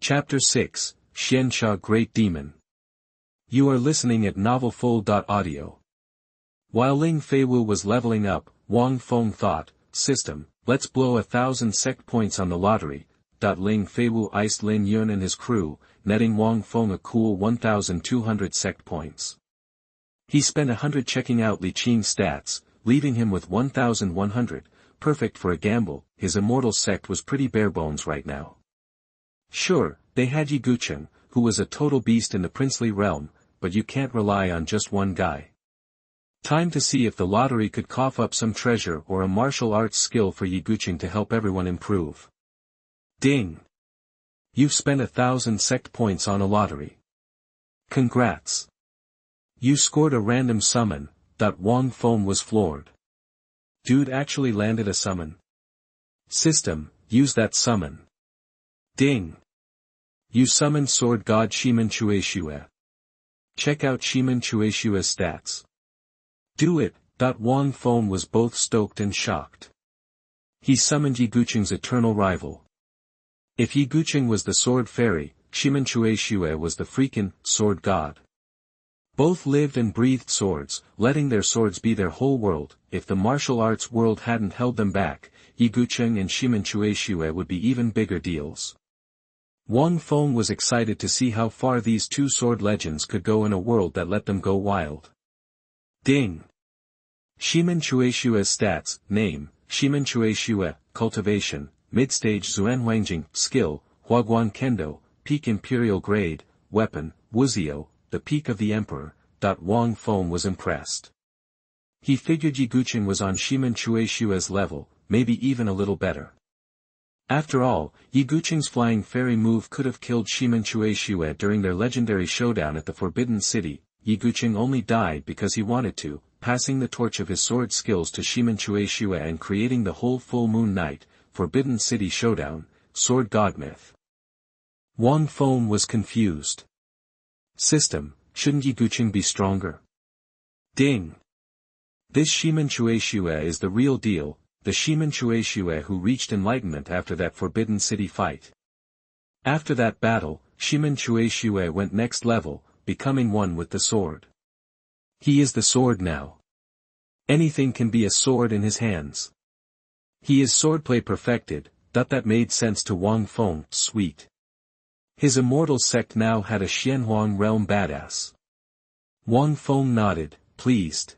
Speaker 1: Chapter 6, Xianxia Great Demon. You are listening at novelfull.audio. While Ling Feiwu was leveling up, Wang Feng thought, System, let's blow 1,000 sect points on the lottery. Ling Feiwu iced Lin Yun and his crew, netting Wang Feng a cool 1,200 sect points. He spent 100 checking out Li Qing's stats, leaving him with 1,100, perfect for a gamble. His Immortal Sect was pretty barebones right now. Sure, they had Yi Gucheng, who was a total beast in the princely realm, but you can't rely on just one guy. Time to see if the lottery could cough up some treasure or a martial arts skill for Yi Gucheng to help everyone improve. Ding! You've spent 1,000 sect points on a lottery. Congrats! You scored a random summon. Wang Feng was floored. Dude actually landed a summon. System, use that summon. Ding! You summoned Sword God Ximen Chuixue. Check out Ximen Chuixue's stats. Do it. Wang Feng was both stoked and shocked. He summoned Yi Gucheng's eternal rival. If Yi Gucheng was the sword fairy, Ximen Chuixue was the freaking sword god. Both lived and breathed swords, letting their swords be their whole world. If the martial arts world hadn't held them back, Yi Gucheng and Ximen Chuixue would be even bigger deals. Wang Feng was excited to see how far these two sword legends could go in a world that let them go wild. Ding! Ximen Chuixue's stats, name, Ximen Chuixue, cultivation, mid-stage Xuanhuan skill, Huaguan Kendo, peak imperial grade, weapon, Wuzio, the peak of the emperor. Wang Feng was impressed. He figured Yi Gucheng was on Ximen Chuixue's level, maybe even a little better. After all, Yi Gucheng's flying fairy move could have killed Ximen Chuixue during their legendary showdown at the Forbidden City. Yi Gucheng only died because he wanted to, passing the torch of his sword skills to Ximen Chuixue and creating the whole Full Moon Night, Forbidden City Showdown, Sword God myth. Wang Feng was confused. System, shouldn't Yi Gucheng be stronger? Ding! This Ximen Chuixue is the real deal, the Ximen Chuixue who reached enlightenment after that Forbidden City fight. After that battle, Ximen Chuixue went next level, becoming one with the sword. He is the sword now. Anything can be a sword in his hands. He is swordplay perfected. That made sense to Wang Feng. Sweet. His Immortal Sect now had a Xuanhuan realm badass. Wang Feng nodded, pleased.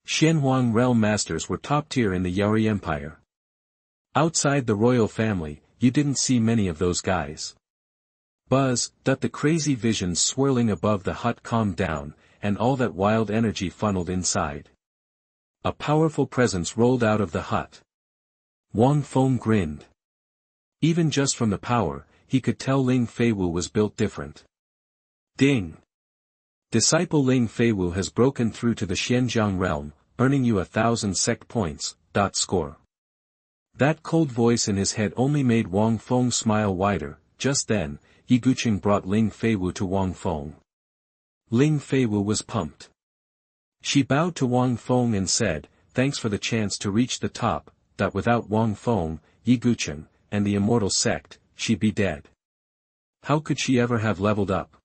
Speaker 1: Xuanhuan realm masters were top tier in the Yaori Empire. Outside the royal family, you didn't see many of those guys. Buzz. The crazy visions swirling above the hut calmed down, and all that wild energy funneled inside. A powerful presence rolled out of the hut. Wang Feng grinned. Even just from the power, he could tell Ling Feiwu was built different. Ding! Disciple Ling Feiwu has broken through to the Xianzong realm, earning you 1,000 sect points. Score. That cold voice in his head only made Wang Feng smile wider. Just then, Yi Gucheng brought Ling Feiwu to Wang Feng. Ling Feiwu was pumped. She bowed to Wang Feng and said, thanks for the chance to reach the top. Without Wang Feng, Yi Gucheng, and the Immortal Sect, she'd be dead. How could she ever have leveled up?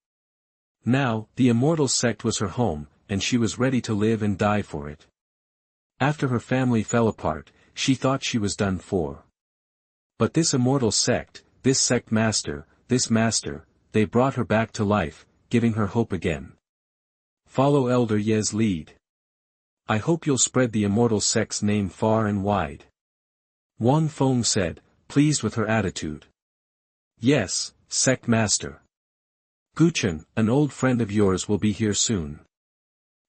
Speaker 1: Now, the Immortal Sect was her home, and she was ready to live and die for it. After her family fell apart, she thought she was done for. But this Immortal Sect, this sect master, this master, they brought her back to life, giving her hope again. Follow Elder Ye's lead. I hope you'll spread the Immortal Sect's name far and wide. Wang Feng said, pleased with her attitude. Yes, sect master. Gucheng, an old friend of yours will be here soon.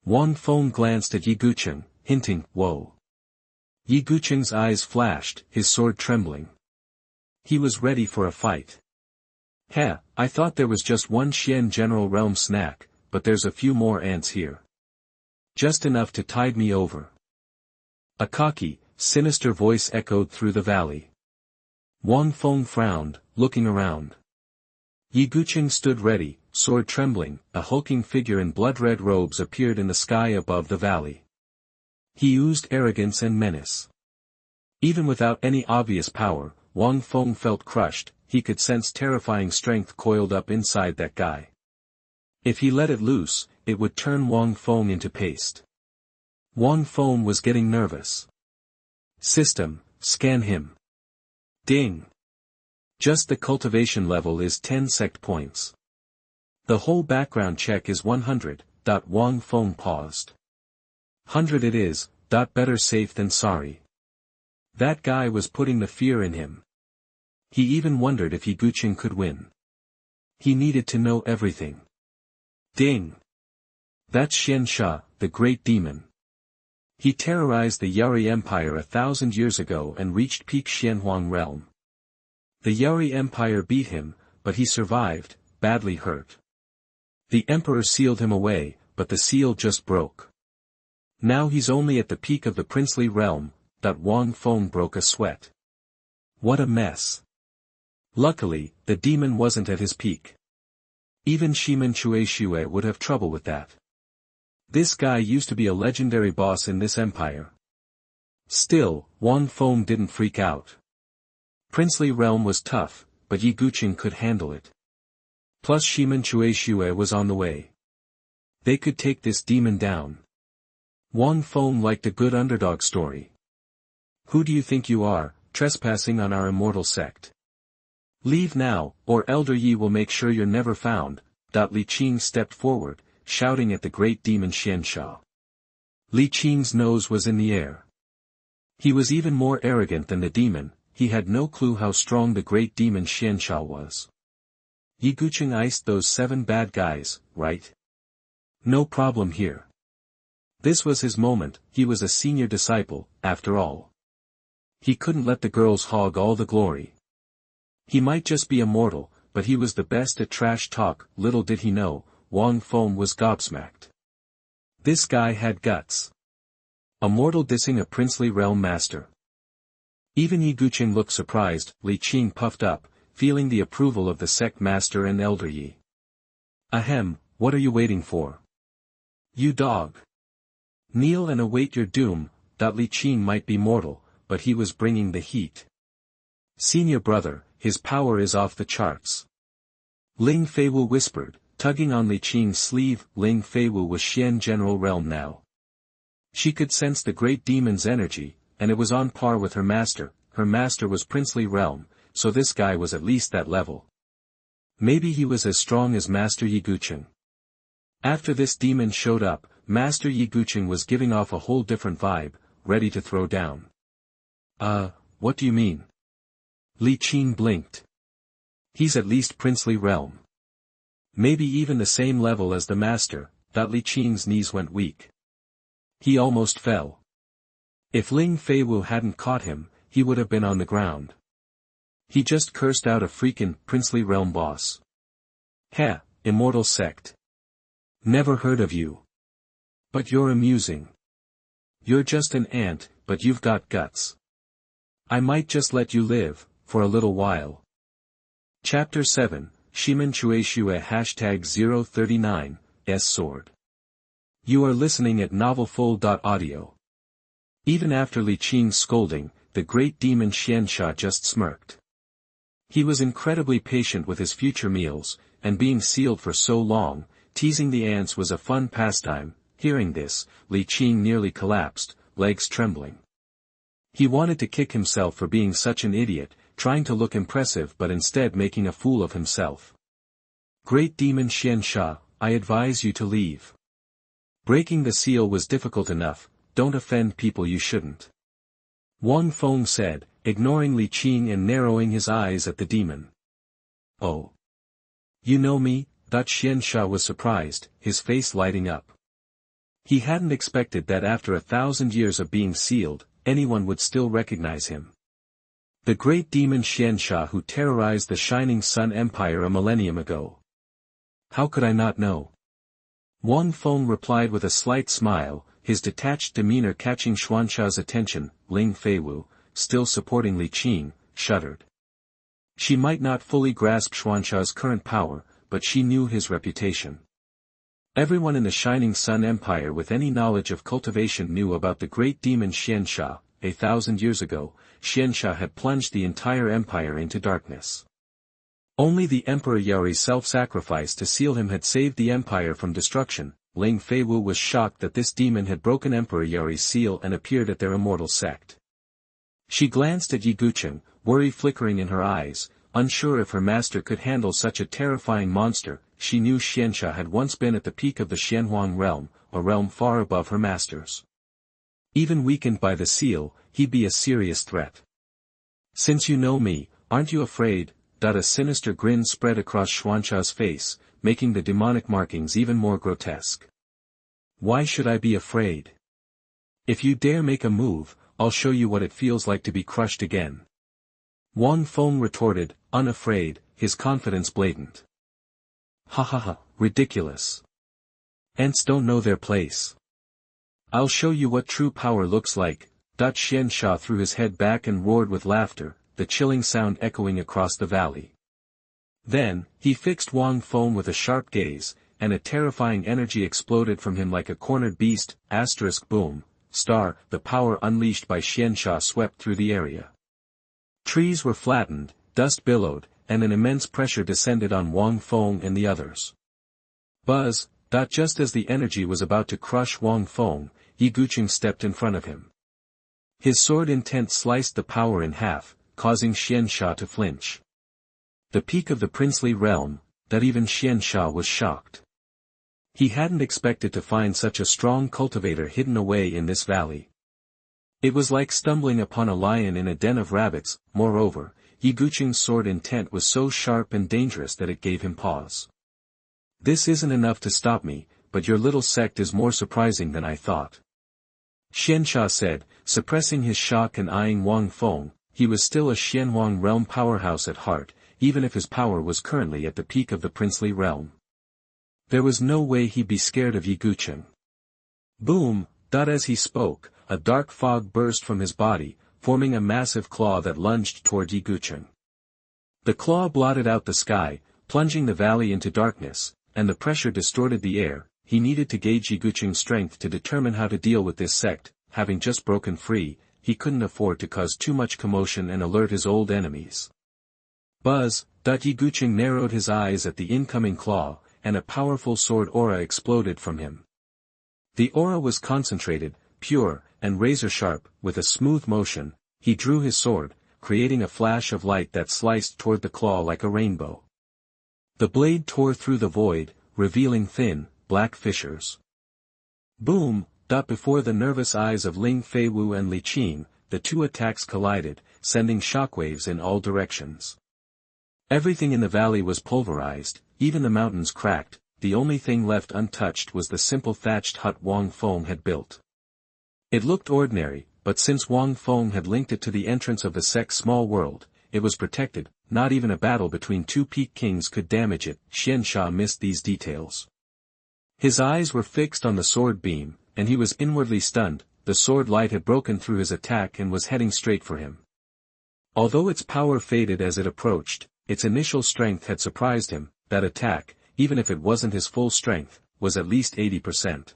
Speaker 1: Wang Feng glanced at Yi Gucheng, hinting, whoa. Yi Gucheng's eyes flashed, his sword trembling. He was ready for a fight. Heh, I thought there was just one Xian General Realm snack, but there's a few more ants here. Just enough to tide me over. A cocky, sinister voice echoed through the valley. Wang Feng frowned, looking around. Yi Gucheng stood ready, sword trembling. A hulking figure in blood-red robes appeared in the sky above the valley. He oozed arrogance and menace. Even without any obvious power, Wang Feng felt crushed. He could sense terrifying strength coiled up inside that guy. If he let it loose, it would turn Wang Feng into paste. Wang Feng was getting nervous. System, scan him. Ding! Just the cultivation level is 10 sect points. The whole background check is 100. Wang Feng paused. 100 it is. Better safe than sorry. That guy was putting the fear in him. He even wondered if Ye Guqing could win. He needed to know everything. Ding! That's Xuansha, the great demon. He terrorized the Yari Empire 1,000 years ago and reached peak Xuanhuan realm. The Yari Empire beat him, but he survived, badly hurt. The Emperor sealed him away, but the seal just broke. Now he's only at the peak of the princely realm. Wang Feng broke a sweat. What a mess. Luckily, the demon wasn't at his peak. Even Ximen Chuixue would have trouble with that. This guy used to be a legendary boss in this empire. Still, Wang Feng didn't freak out. Princely realm was tough, but Ye Guqing could handle it. Plus Ximen Chuixue was on the way. They could take this demon down. Wang Feng liked a good underdog story. Who do you think you are, trespassing on our immortal sect? Leave now, or Elder Yi will make sure you're never found. Li Qing stepped forward, shouting at the great demon Xianxia. Li Qing's nose was in the air. He was even more arrogant than the demon. He had no clue how strong the great demon Xianxia was. Ye Guqing iced those 7 bad guys, right? No problem here. This was his moment. He was a senior disciple, after all. He couldn't let the girls hog all the glory. He might just be immortal, but he was the best at trash talk. Little did he know, Wang Feng was gobsmacked. This guy had guts. A mortal dissing a princely realm master. Even Ye Guqing looked surprised. Li Qing puffed up, feeling the approval of the sect master and Elder Yi. Ahem, what are you waiting for? You dog. Kneel and await your doom. Li Qing might be mortal, but he was bringing the heat. Senior brother, his power is off the charts. Ling Feiwu whispered, tugging on Li Qing's sleeve. Ling Feiwu was Xian general realm now. She could sense the great demon's energy, and it was on par with her master. Her master was princely realm, so this guy was at least that level. Maybe he was as strong as Master Ye Guqing. After this demon showed up, Master Ye Guqing was giving off a whole different vibe, ready to throw down. What do you mean? Li Qing blinked. He's at least princely realm. Maybe even the same level as the master. Li Qing's knees went weak. He almost fell. If Ling Feiwu hadn't caught him, he would have been on the ground. He just cursed out a freakin' princely realm boss. Heh, Immortal Sect. Never heard of you. But you're amusing. You're just an ant, but you've got guts. I might just let you live, for a little while. Chapter 7, Ximen Chuixue #039, S Sword. You are listening at novelfull.audio. Even after Li Qing's scolding, the great demon Xianxia just smirked. He was incredibly patient with his future meals, and being sealed for so long, teasing the ants was a fun pastime. Hearing this, Li Qing nearly collapsed, legs trembling. He wanted to kick himself for being such an idiot, trying to look impressive but instead making a fool of himself. Great demon Xianxia, I advise you to leave. Breaking the seal was difficult enough, don't offend people you shouldn't. Wang Feng said, ignoring Li Qing and narrowing his eyes at the demon. Oh. You know me? Xianxia was surprised, his face lighting up. He hadn't expected that after 1,000 years of being sealed, anyone would still recognize him. The great demon Xianxia who terrorized the Shining Sun Empire a millennium ago. How could I not know? Wang Feng replied with a slight smile, his detached demeanor catching Xuansha's attention. Ling Feiwu, still supporting Li Qing, shuddered. She might not fully grasp Xuansha's current power, but she knew his reputation. Everyone in the Shining Sun Empire with any knowledge of cultivation knew about the great demon Xianxia. 1,000 years ago, Xianxia had plunged the entire empire into darkness. Only the Emperor Yari's self-sacrifice to seal him had saved the empire from destruction. Ling Feiwu was shocked that this demon had broken Emperor Yari's seal and appeared at their immortal sect. She glanced at Ye Guqing, worry flickering in her eyes. unsure if her master could handle such a terrifying monster. She knew Xuansha had once been at the peak of the Xuanhuan realm, a realm far above her master's. Even weakened by the seal, he'd be a serious threat. "Since you know me, aren't you afraid?" A sinister grin spread across Xuansha's face, making the demonic markings even more grotesque. "Why should I be afraid? If you dare make a move, I'll show you what it feels like to be crushed again." Wang Feng retorted, unafraid, his confidence blatant. "Ha ha ha, ridiculous. Ants don't know their place. I'll show you what true power looks like." Xuanxia threw his head back and roared with laughter, the chilling sound echoing across the valley. Then, he fixed Wang Feng with a sharp gaze, and a terrifying energy exploded from him like a cornered beast. Boom, star, the power unleashed by Xuanxia swept through the area. Trees were flattened, dust billowed, and an immense pressure descended on Wang Feng and the others. Buzz, just as the energy was about to crush Wang Feng, Yi Guqing stepped in front of him. His sword intent sliced the power in half, causing Xuanxia to flinch. The peak of the princely realm, that even Xuanxia was shocked. He hadn't expected to find such a strong cultivator hidden away in this valley. It was like stumbling upon a lion in a den of rabbits. Moreover, Yi Guqing's sword intent was so sharp and dangerous that it gave him pause. "This isn't enough to stop me, but your little sect is more surprising than I thought," Xuanxia said, suppressing his shock and eyeing Wang Feng. He was still a Xuanhuan realm powerhouse at heart, even if his power was currently at the peak of the princely realm. There was no way he'd be scared of Yi Guqing. Boom, as he spoke, a dark fog burst from his body, forming a massive claw that lunged toward Yi Guqing. The claw blotted out the sky, plunging the valley into darkness, and the pressure distorted the air. He needed to gauge Yi Guqing's strength to determine how to deal with this sect. Having just broken free, he couldn't afford to cause too much commotion and alert his old enemies. Buzz, Yi Guqing narrowed his eyes at the incoming claw, and a powerful sword aura exploded from him. The aura was concentrated, pure, and razor-sharp. With a smooth motion, he drew his sword, creating a flash of light that sliced toward the claw like a rainbow. The blade tore through the void, revealing thin, black fissures. Boom, before the nervous eyes of Ling Feiwu and Li Qin, the two attacks collided, sending shockwaves in all directions. Everything in the valley was pulverized, even the mountains cracked. The only thing left untouched was the simple thatched hut Wang Feng had built. It looked ordinary, but since Wang Feng had linked it to the entrance of the sect's small world, it was protected. Not even a battle between two peak kings could damage it. Xuanxia missed these details. His eyes were fixed on the sword beam, and he was inwardly stunned. The sword light had broken through his attack and was heading straight for him. Although its power faded as it approached, its initial strength had surprised him. That attack, even if it wasn't his full strength, was at least 80%.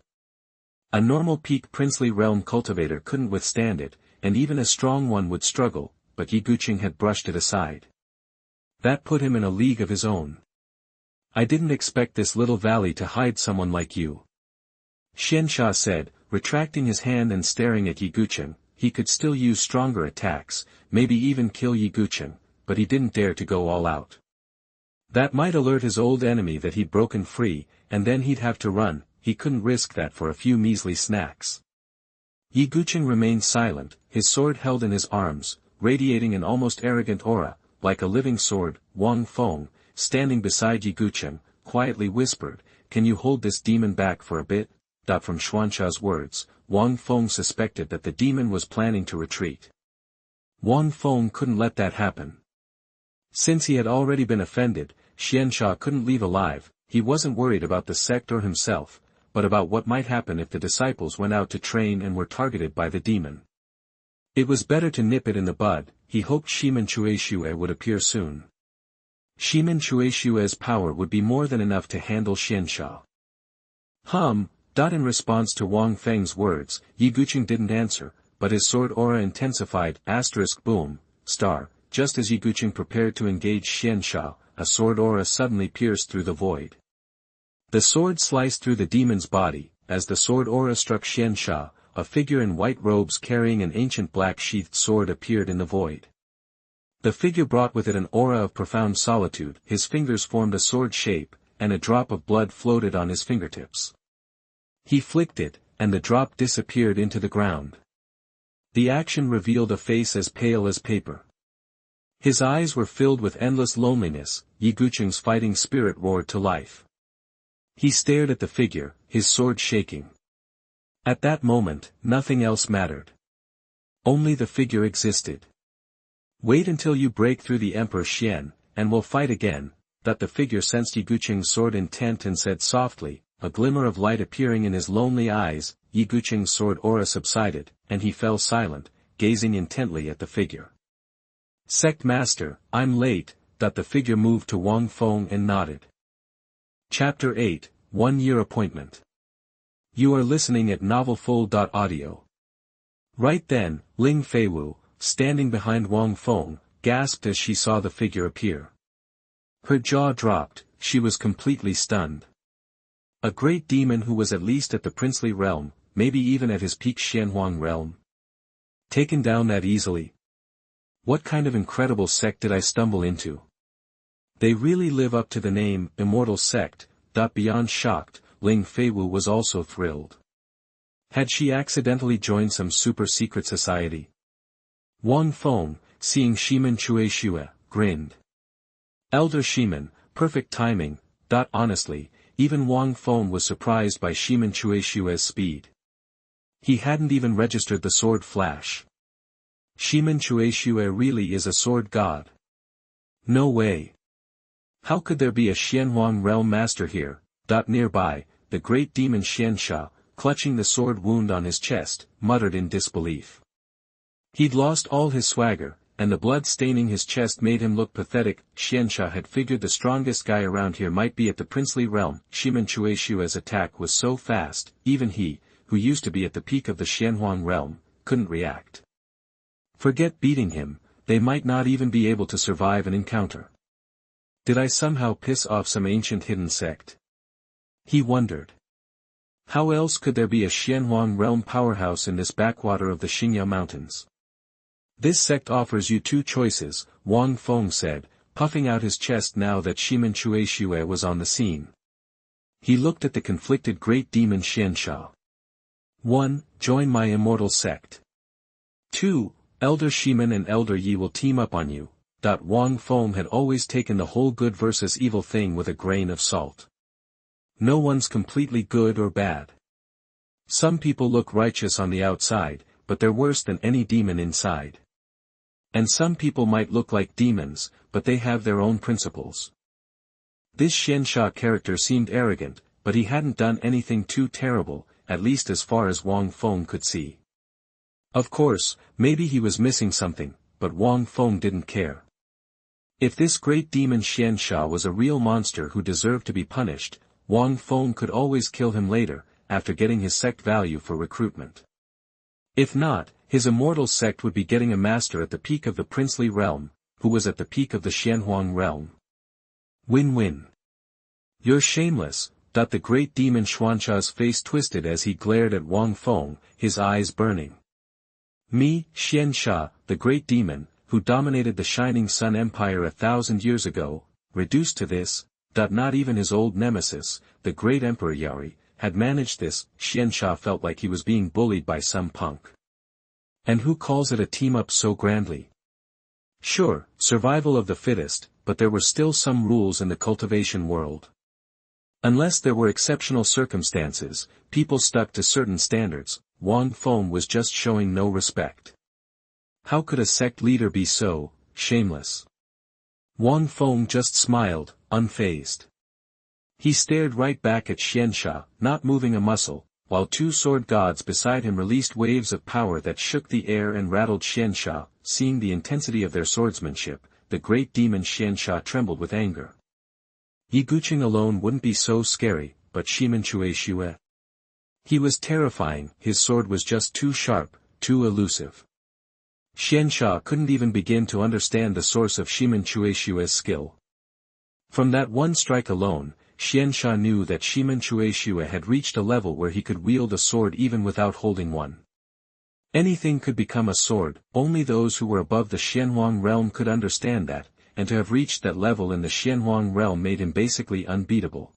Speaker 1: A normal peak princely realm cultivator couldn't withstand it, and even a strong one would struggle, but Yi Guqing had brushed it aside. That put him in a league of his own. "I didn't expect this little valley to hide someone like you," Xuanxia said, retracting his hand and staring at Yi Guqing. He could still use stronger attacks, maybe even kill Yi Guqing, but he didn't dare to go all out. That might alert his old enemy that he'd broken free, and then he'd have to run. He couldn't risk that for a few measly snacks. Yi Guqing remained silent, his sword held in his arms, radiating an almost arrogant aura, like a living sword. Wang Feng, standing beside Yi Guqing, quietly whispered, "Can you hold this demon back for a bit?" From Xuansha's words, Wang Feng suspected that the demon was planning to retreat. Wang Feng couldn't let that happen. Since he had already been offended, Xuanxia couldn't leave alive. He wasn't worried about the sect or himself, but about what might happen if the disciples went out to train and were targeted by the demon. It was better to nip it in the bud. He hoped Ximen Chuixue would appear soon. Ximen Chuixue's power would be more than enough to handle Xuanxia. In response to Wang Feng's words, Yi Guqing didn't answer, but his sword aura intensified. Boom, star, just as Yi Guqing prepared to engage Xuanxia, a sword aura suddenly pierced through the void. The sword sliced through the demon's body. As the sword aura struck Xuanxia, a figure in white robes carrying an ancient black sheathed sword appeared in the void. The figure brought with it an aura of profound solitude, his fingers formed a sword shape, and a drop of blood floated on his fingertips. He flicked it, and the drop disappeared into the ground. The action revealed a face as pale as paper. His eyes were filled with endless loneliness. Yigucheng's fighting spirit roared to life. He stared at the figure, his sword shaking. At that moment, nothing else mattered. Only the figure existed. Wait until you break through the Emperor Xian, and we'll fight again. That the figure sensed Yigucheng's sword intent and said softly, a glimmer of light appearing in his lonely eyes. Yigucheng's sword aura subsided, and he fell silent, gazing intently at the figure. Sect Master, I'm late. That the figure moved to Wang Feng and nodded. Chapter 8, 1-Year Appointment. You are listening at novelfull.audio. Right then, Ling Feiwu, standing behind Wang Feng, gasped as she saw the figure appear. Her jaw dropped, she was completely stunned. A great demon who was at least at the princely realm, maybe even at his peak Xuanhuan realm. Taken down that easily? What kind of incredible sect did I stumble into? They really live up to the name, Immortal Sect. Beyond shocked, Ling Feiwu was also thrilled. Had she accidentally joined some super-secret society? Wang Feng, seeing Ximen Chuixue, grinned. Elder Ximen, perfect timing. Honestly, even Wang Feng was surprised by Ximen Chuixue's speed. He hadn't even registered the sword flash. Ximen Chuixue really is a sword god. No way. How could there be a Xuanhuan realm master here? Nearby, the great demon Xuansha, clutching the sword wound on his chest, muttered in disbelief. He'd lost all his swagger, and the blood staining his chest made him look pathetic. Xuansha had figured the strongest guy around here might be at the princely realm. Ximen Chuixue's attack was so fast, even he, who used to be at the peak of the Xuanhuan realm, couldn't react. Forget beating him, they might not even be able to survive an encounter. Did I somehow piss off some ancient hidden sect? He wondered. How else could there be a Xuanhuan realm powerhouse in this backwater of the Xingya Mountains? This sect offers you two choices, Wang Feng said, puffing out his chest now that Ximen Chuixue was on the scene. He looked at the conflicted great demon Xuansha. 1. Join my immortal sect. 2. Elder Ximen and Elder Yi will team up on you. Wang Feng had always taken the whole good versus evil thing with a grain of salt. No one's completely good or bad. Some people look righteous on the outside, but they're worse than any demon inside. And some people might look like demons, but they have their own principles. This Xuansha character seemed arrogant, but he hadn't done anything too terrible, at least as far as Wang Feng could see. Of course, maybe he was missing something, but Wang Feng didn't care. If this great demon Xuansha was a real monster who deserved to be punished, Wang Feng could always kill him later, after getting his sect value for recruitment. If not, his immortal sect would be getting a master at the peak of the princely realm, who was at the peak of the Xuanhuan realm. Win-win. You're shameless. The great demon Xuansha's face twisted as he glared at Wang Feng, his eyes burning. Me, Xuansha, the great demon, who dominated the Shining Sun Empire 1,000 years ago, reduced to this, not even his old nemesis, the great Emperor Yari, had managed this. Xuansha felt like he was being bullied by some punk. And who calls it a team-up so grandly? Sure, survival of the fittest, but there were still some rules in the cultivation world. Unless there were exceptional circumstances, people stuck to certain standards. Wang Feng was just showing no respect. How could a sect leader be so shameless? Wang Feng just smiled, unfazed. He stared right back at Xuansha, not moving a muscle, while two sword gods beside him released waves of power that shook the air and rattled Xuansha. Seeing the intensity of their swordsmanship, the great demon Xuansha trembled with anger. Yigucheng alone wouldn't be so scary, but Ximen Chuixue? He was terrifying, his sword was just too sharp, too elusive. Xuansha couldn't even begin to understand the source of Ximen Chuixue's skill. From that one strike alone, Xuansha knew that Ximen Chuixue had reached a level where he could wield a sword even without holding one. Anything could become a sword, only those who were above the Xuanhuan realm could understand that, and to have reached that level in the Xuanhuan realm made him basically unbeatable.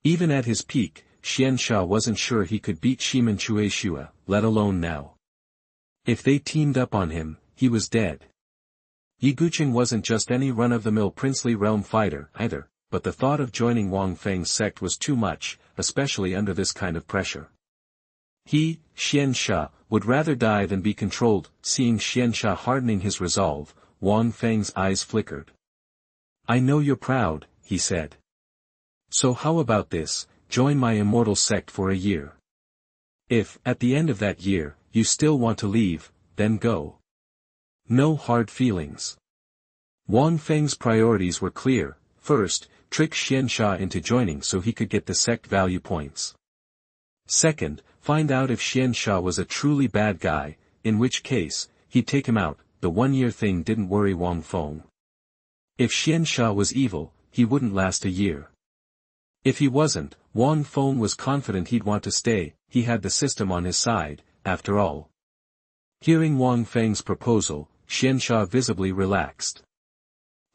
Speaker 1: Even at his peak, Xuancha wasn't sure he could beat Ximen Chuixue, let alone now. If they teamed up on him, he was dead. Yiguqing wasn't just any run-of-the-mill princely realm fighter, either, but the thought of joining Wang Feng's sect was too much, especially under this kind of pressure. He, Xuancha, would rather die than be controlled. Seeing Xuancha hardening his resolve, Wang Feng's eyes flickered. "I know you're proud," he said. "So how about this, join my Immortal Sect for a year. If, at the end of that year, you still want to leave, then go. No hard feelings." Wang Feng's priorities were clear. First, trick Xuancha into joining so he could get the sect value points. Second, find out if Xuancha was a truly bad guy, in which case, he'd take him out. The one-year thing didn't worry Wang Feng. If Xuancha was evil, he wouldn't last a year. If he wasn't, Wang Feng was confident he'd want to stay. He had the system on his side, after all. Hearing Wang Feng's proposal, Xuancha visibly relaxed.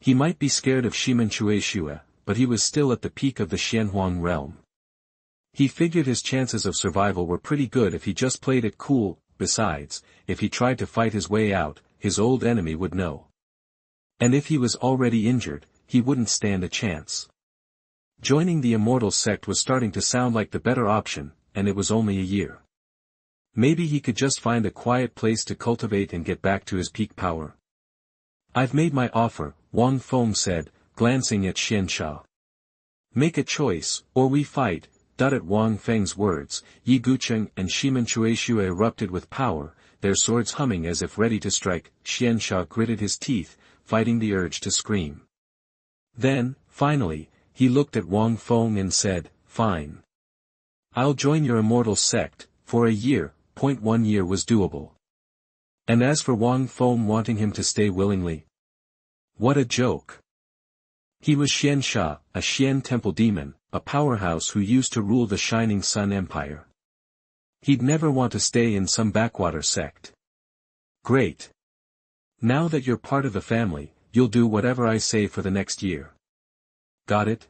Speaker 1: He might be scared of Ximen Chuixue, but he was still at the peak of the Xuanhuan realm. He figured his chances of survival were pretty good if he just played it cool. Besides, if he tried to fight his way out, his old enemy would know. And if he was already injured, he wouldn't stand a chance. Joining the Immortal Sect was starting to sound like the better option, and it was only a year. Maybe he could just find a quiet place to cultivate and get back to his peak power. "I've made my offer," Wang Feng said, glancing at Xuancha. "Make a choice, or we fight." At Wang Feng's words, Yiguqing and Ximen Chuixue erupted with power, their swords humming as if ready to strike. Xuancha gritted his teeth, fighting the urge to scream. Then, finally, he looked at Wang Feng and said, "Fine. I'll join your Immortal Sect, for a year." 1 year was doable. And as for Wang Feng wanting him to stay willingly, what a joke. He was Xuancha, a Xian temple demon, a powerhouse who used to rule the Shining Sun Empire. He'd never want to stay in some backwater sect. "Great. Now that you're part of the family, you'll do whatever I say for the next year. Got it?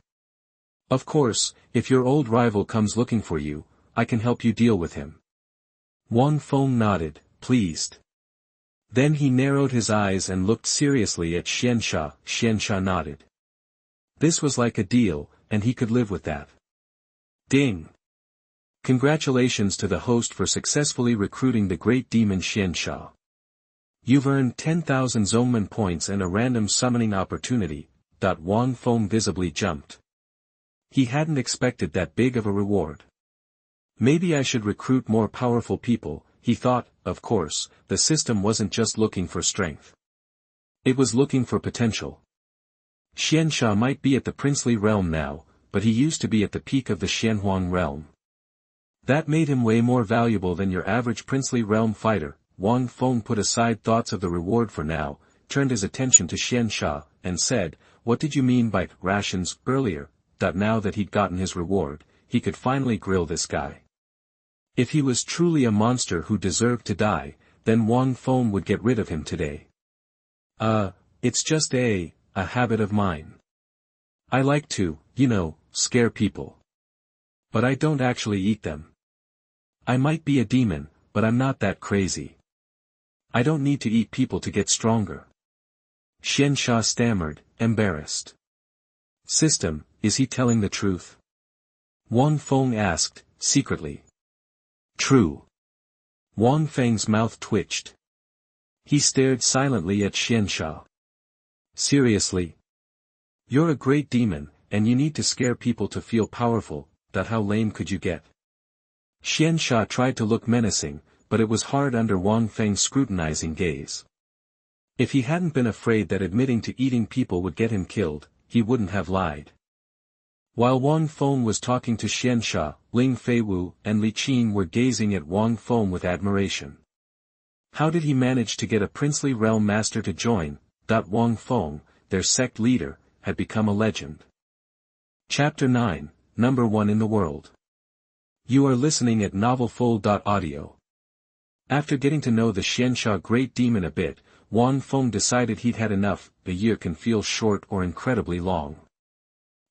Speaker 1: Of course, if your old rival comes looking for you, I can help you deal with him." Wang Feng nodded, pleased. Then he narrowed his eyes and looked seriously at Xuancha. Xuancha nodded. This was like a deal, and he could live with that. Ding! Congratulations to the host for successfully recruiting the great demon Xuancha. You've earned 10,000 Zongmen points and a random summoning opportunity. Wang Feng visibly jumped. He hadn't expected that big of a reward. Maybe I should recruit more powerful people, he thought. Of course, the system wasn't just looking for strength. It was looking for potential. Xuancha might be at the princely realm now, but he used to be at the peak of the Xuanhuan realm. That made him way more valuable than your average princely realm fighter. Wang Feng put aside thoughts of the reward for now, turned his attention to Xuancha, and said, "What did you mean by rations earlier?" Now that he'd gotten his reward, he could finally grill this guy. If he was truly a monster who deserved to die, then Wang Feng would get rid of him today. It's just a habit of mine. I like to, scare people. But I don't actually eat them. I might be a demon, but I'm not that crazy. I don't need to eat people to get stronger." Xuancha stammered, embarrassed. "System, is he telling the truth?" Wang Feng asked, secretly. "True." Wang Feng's mouth twitched. He stared silently at Xuancha. "Seriously? You're a great demon, and you need to scare people to feel powerful. How lame could you get?" Xuancha tried to look menacing, but it was hard under Wang Feng's scrutinizing gaze. If he hadn't been afraid that admitting to eating people would get him killed, he wouldn't have lied. While Wang Feng was talking to Xuancha, Ling Feiwu and Li Qin were gazing at Wang Feng with admiration. How did he manage to get a princely realm master to join? Wang Feng, their sect leader, had become a legend. Chapter 9, number 1 in the world. You are listening at novelfull.audio. After getting to know the Xianxia Great Demon a bit, Wang Feng decided he'd had enough. A year can feel short or incredibly long.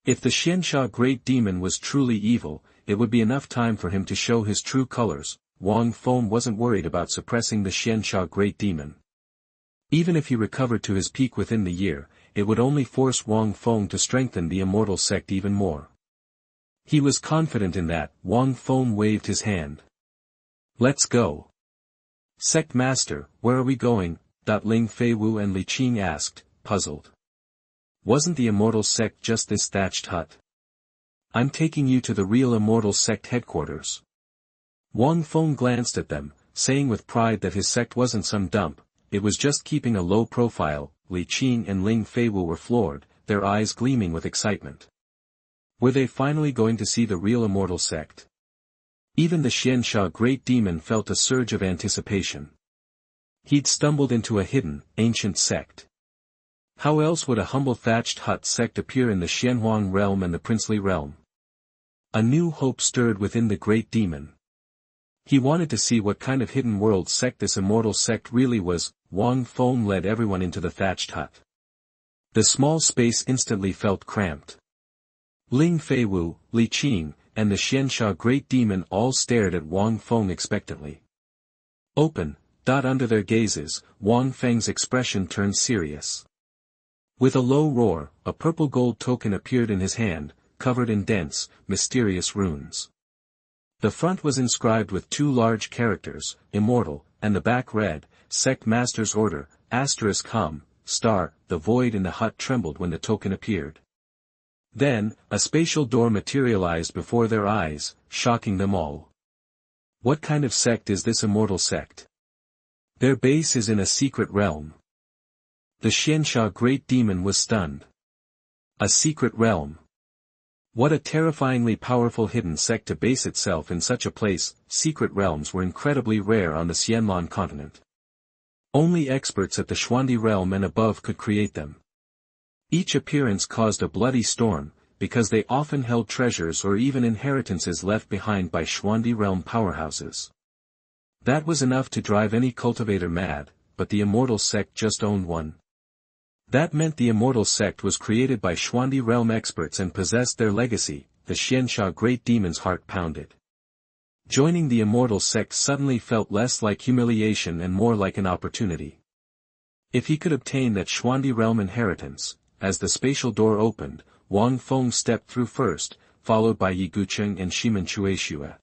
Speaker 1: If the Xianxia Great Demon was truly evil, it would be enough time for him to show his true colors. Wang Feng wasn't worried about suppressing the Xianxia Great Demon. Even if he recovered to his peak within the year, it would only force Wang Feng to strengthen the Immortal Sect even more. He was confident in that. Wang Feng waved his hand. Let's go. Sect Master, where are we going? Ling Feiwu and Li Qing asked, puzzled. Wasn't the Immortal Sect just this thatched hut? I'm taking you to the real Immortal Sect headquarters. Wang Feng glanced at them, saying with pride that his sect wasn't some dump, it was just keeping a low profile. Li Qing and Ling Feiwu were floored, their eyes gleaming with excitement. Were they finally going to see the real Immortal Sect? Even the Xianxia Great Demon felt a surge of anticipation. He'd stumbled into a hidden, ancient sect. How else would a humble thatched hut sect appear in the Xuanhuan realm and the princely realm? A new hope stirred within the Great Demon. He wanted to see what kind of hidden world sect this Immortal Sect really was. Wang Feng led everyone into the thatched hut. The small space instantly felt cramped. Ling Feiwu, Li Qing, and the Xianxia Great Demon all stared at Wang Feng expectantly. Open. Under their gazes, Wang Feng's expression turned serious. With a low roar, a purple gold token appeared in his hand, covered in dense, mysterious runes. The front was inscribed with two large characters, Immortal, and the back read, Sect Master's Order, *hum, star. The void in the hut trembled when the token appeared. Then, a spatial door materialized before their eyes, shocking them all. What kind of sect is this Immortal Sect? Their base is in a secret realm. The Xianxia Great Demon was stunned. A secret realm. What a terrifyingly powerful hidden sect to base itself in such a place. Secret realms were incredibly rare on the Xianlan continent. Only experts at the Xuandi realm and above could create them. Each appearance caused a bloody storm, because they often held treasures or even inheritances left behind by Xuandi realm powerhouses. That was enough to drive any cultivator mad, but the Immortal Sect just owned one. That meant the Immortal Sect was created by Xuandi realm experts and possessed their legacy. The Xianxia Great Demon's heart pounded. Joining the Immortal Sect suddenly felt less like humiliation and more like an opportunity. If he could obtain that Xuandi realm inheritance, as the spatial door opened, Wang Feng stepped through first, followed by Yi Gucheng and Ximen Chuixue.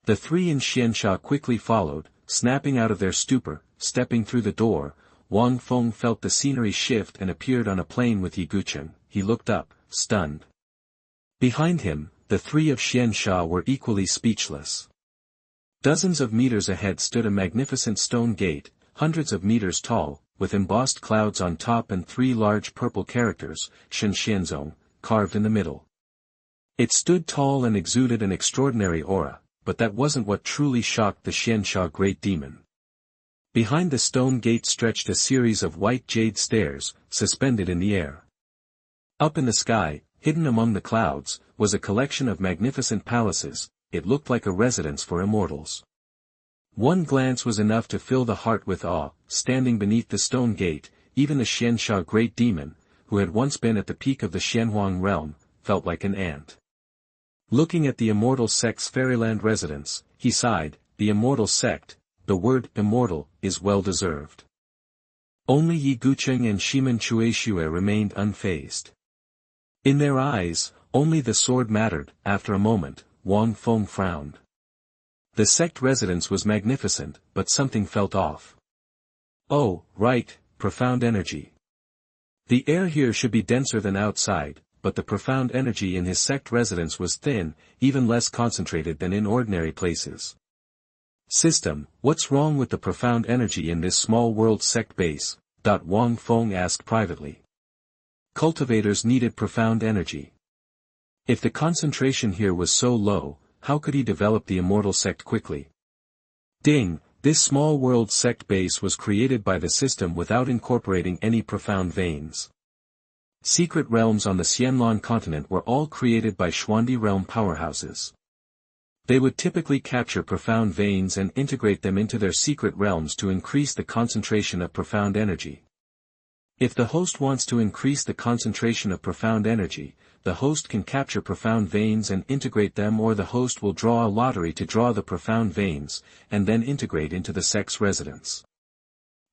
Speaker 1: The three in Xianxia quickly followed, snapping out of their stupor. Stepping through the door, Wang Feng felt the scenery shift and appeared on a plain with Yi Gucheng. He looked up, stunned. Behind him, the three of Xianxia were equally speechless. Dozens of meters ahead stood a magnificent stone gate, hundreds of meters tall, with embossed clouds on top and three large purple characters, Shenxianzong, carved in the middle. It stood tall and exuded an extraordinary aura, but that wasn't what truly shocked the Xianxia Great Demon. Behind the stone gate stretched a series of white jade stairs, suspended in the air. Up in the sky, hidden among the clouds, was a collection of magnificent palaces. It looked like a residence for immortals. One glance was enough to fill the heart with awe. Standing beneath the stone gate, even the Xianxia Great Demon, who had once been at the peak of the Xuanhuan realm, felt like an ant. Looking at the Immortal Sect's fairyland residence, he sighed. The Immortal Sect, the word immortal, is well deserved. Only Yi Gucheng and Ximen Chuixue remained unfazed. In their eyes, only the sword mattered. After a moment, Wang Feng frowned. The sect residence was magnificent, but something felt off. Oh, right, profound energy. The air here should be denser than outside, but the profound energy in his sect residence was thin, even less concentrated than in ordinary places. System, what's wrong with the profound energy in this small world sect base? Wang Feng asked privately. Cultivators needed profound energy. If the concentration here was so low, how could he develop the Immortal Sect quickly? Ding, this small world sect base was created by the system without incorporating any profound veins. Secret realms on the Xianlan continent were all created by Xuandi realm powerhouses. They would typically capture profound veins and integrate them into their secret realms to increase the concentration of profound energy. If the host wants to increase the concentration of profound energy, the host can capture profound veins and integrate them, or the host will draw a lottery to draw the profound veins, and then integrate into the sect's residence.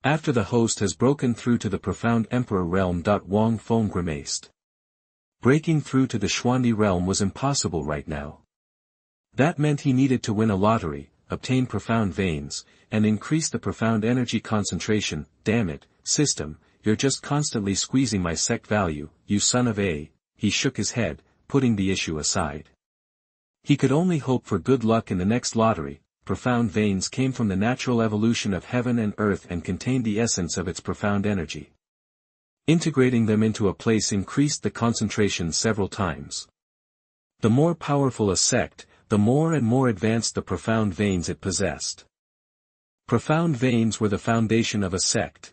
Speaker 1: After the host has broken through to the profound emperor realm. Wang Feng grimaced. Breaking through to the Xuandi realm was impossible right now. That meant he needed to win a lottery, obtain profound veins, and increase the profound energy concentration. Damn it, system, you're just constantly squeezing my sect value, you son of a. He shook his head, putting the issue aside. He could only hope for good luck in the next lottery. Profound veins came from the natural evolution of heaven and earth and contained the essence of its profound energy. Integrating them into a place increased the concentration several times. The more powerful a sect, the more and more advanced the profound veins it possessed. Profound veins were the foundation of a sect.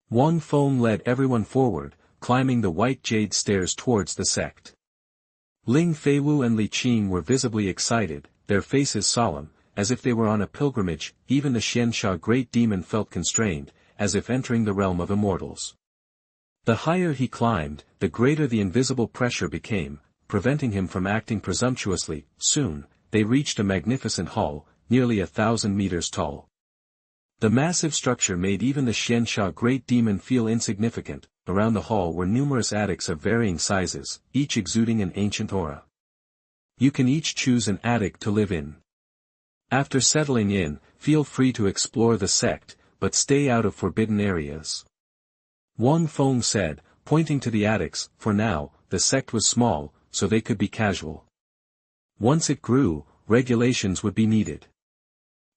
Speaker 1: Wang Feng led everyone forward, climbing the white jade stairs towards the sect. Ling Feiwu and Li Qing were visibly excited, their faces solemn, as if they were on a pilgrimage. Even the Xianxia great demon felt constrained, as if entering the realm of immortals. The higher he climbed, the greater the invisible pressure became, preventing him from acting presumptuously. Soon, they reached a magnificent hall, nearly 1,000 meters tall. The massive structure made even the Xianxia great demon feel insignificant. Around the hall were numerous attics of varying sizes, each exuding an ancient aura. You can each choose an attic to live in. After settling in, feel free to explore the sect, but stay out of forbidden areas. Wang Feng said, pointing to the attics. For now, the sect was small, so they could be casual. Once it grew, regulations would be needed.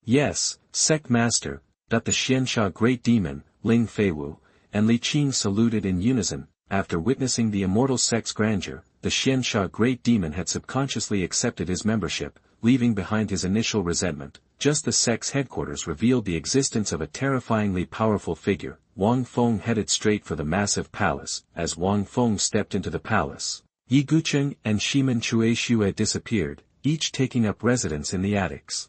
Speaker 1: Yes, sect master, that the Xianxia great demon, Ling Feiwu, and Li Qing saluted in unison. After witnessing the Immortal Sect's grandeur, the Xianxia great demon had subconsciously accepted his membership, leaving behind his initial resentment. Just the sect's headquarters revealed the existence of a terrifyingly powerful figure. Wang Feng headed straight for the massive palace. As Wang Feng stepped into the palace, Yi Gucheng and Ximen Chuixue disappeared, each taking up residence in the attics.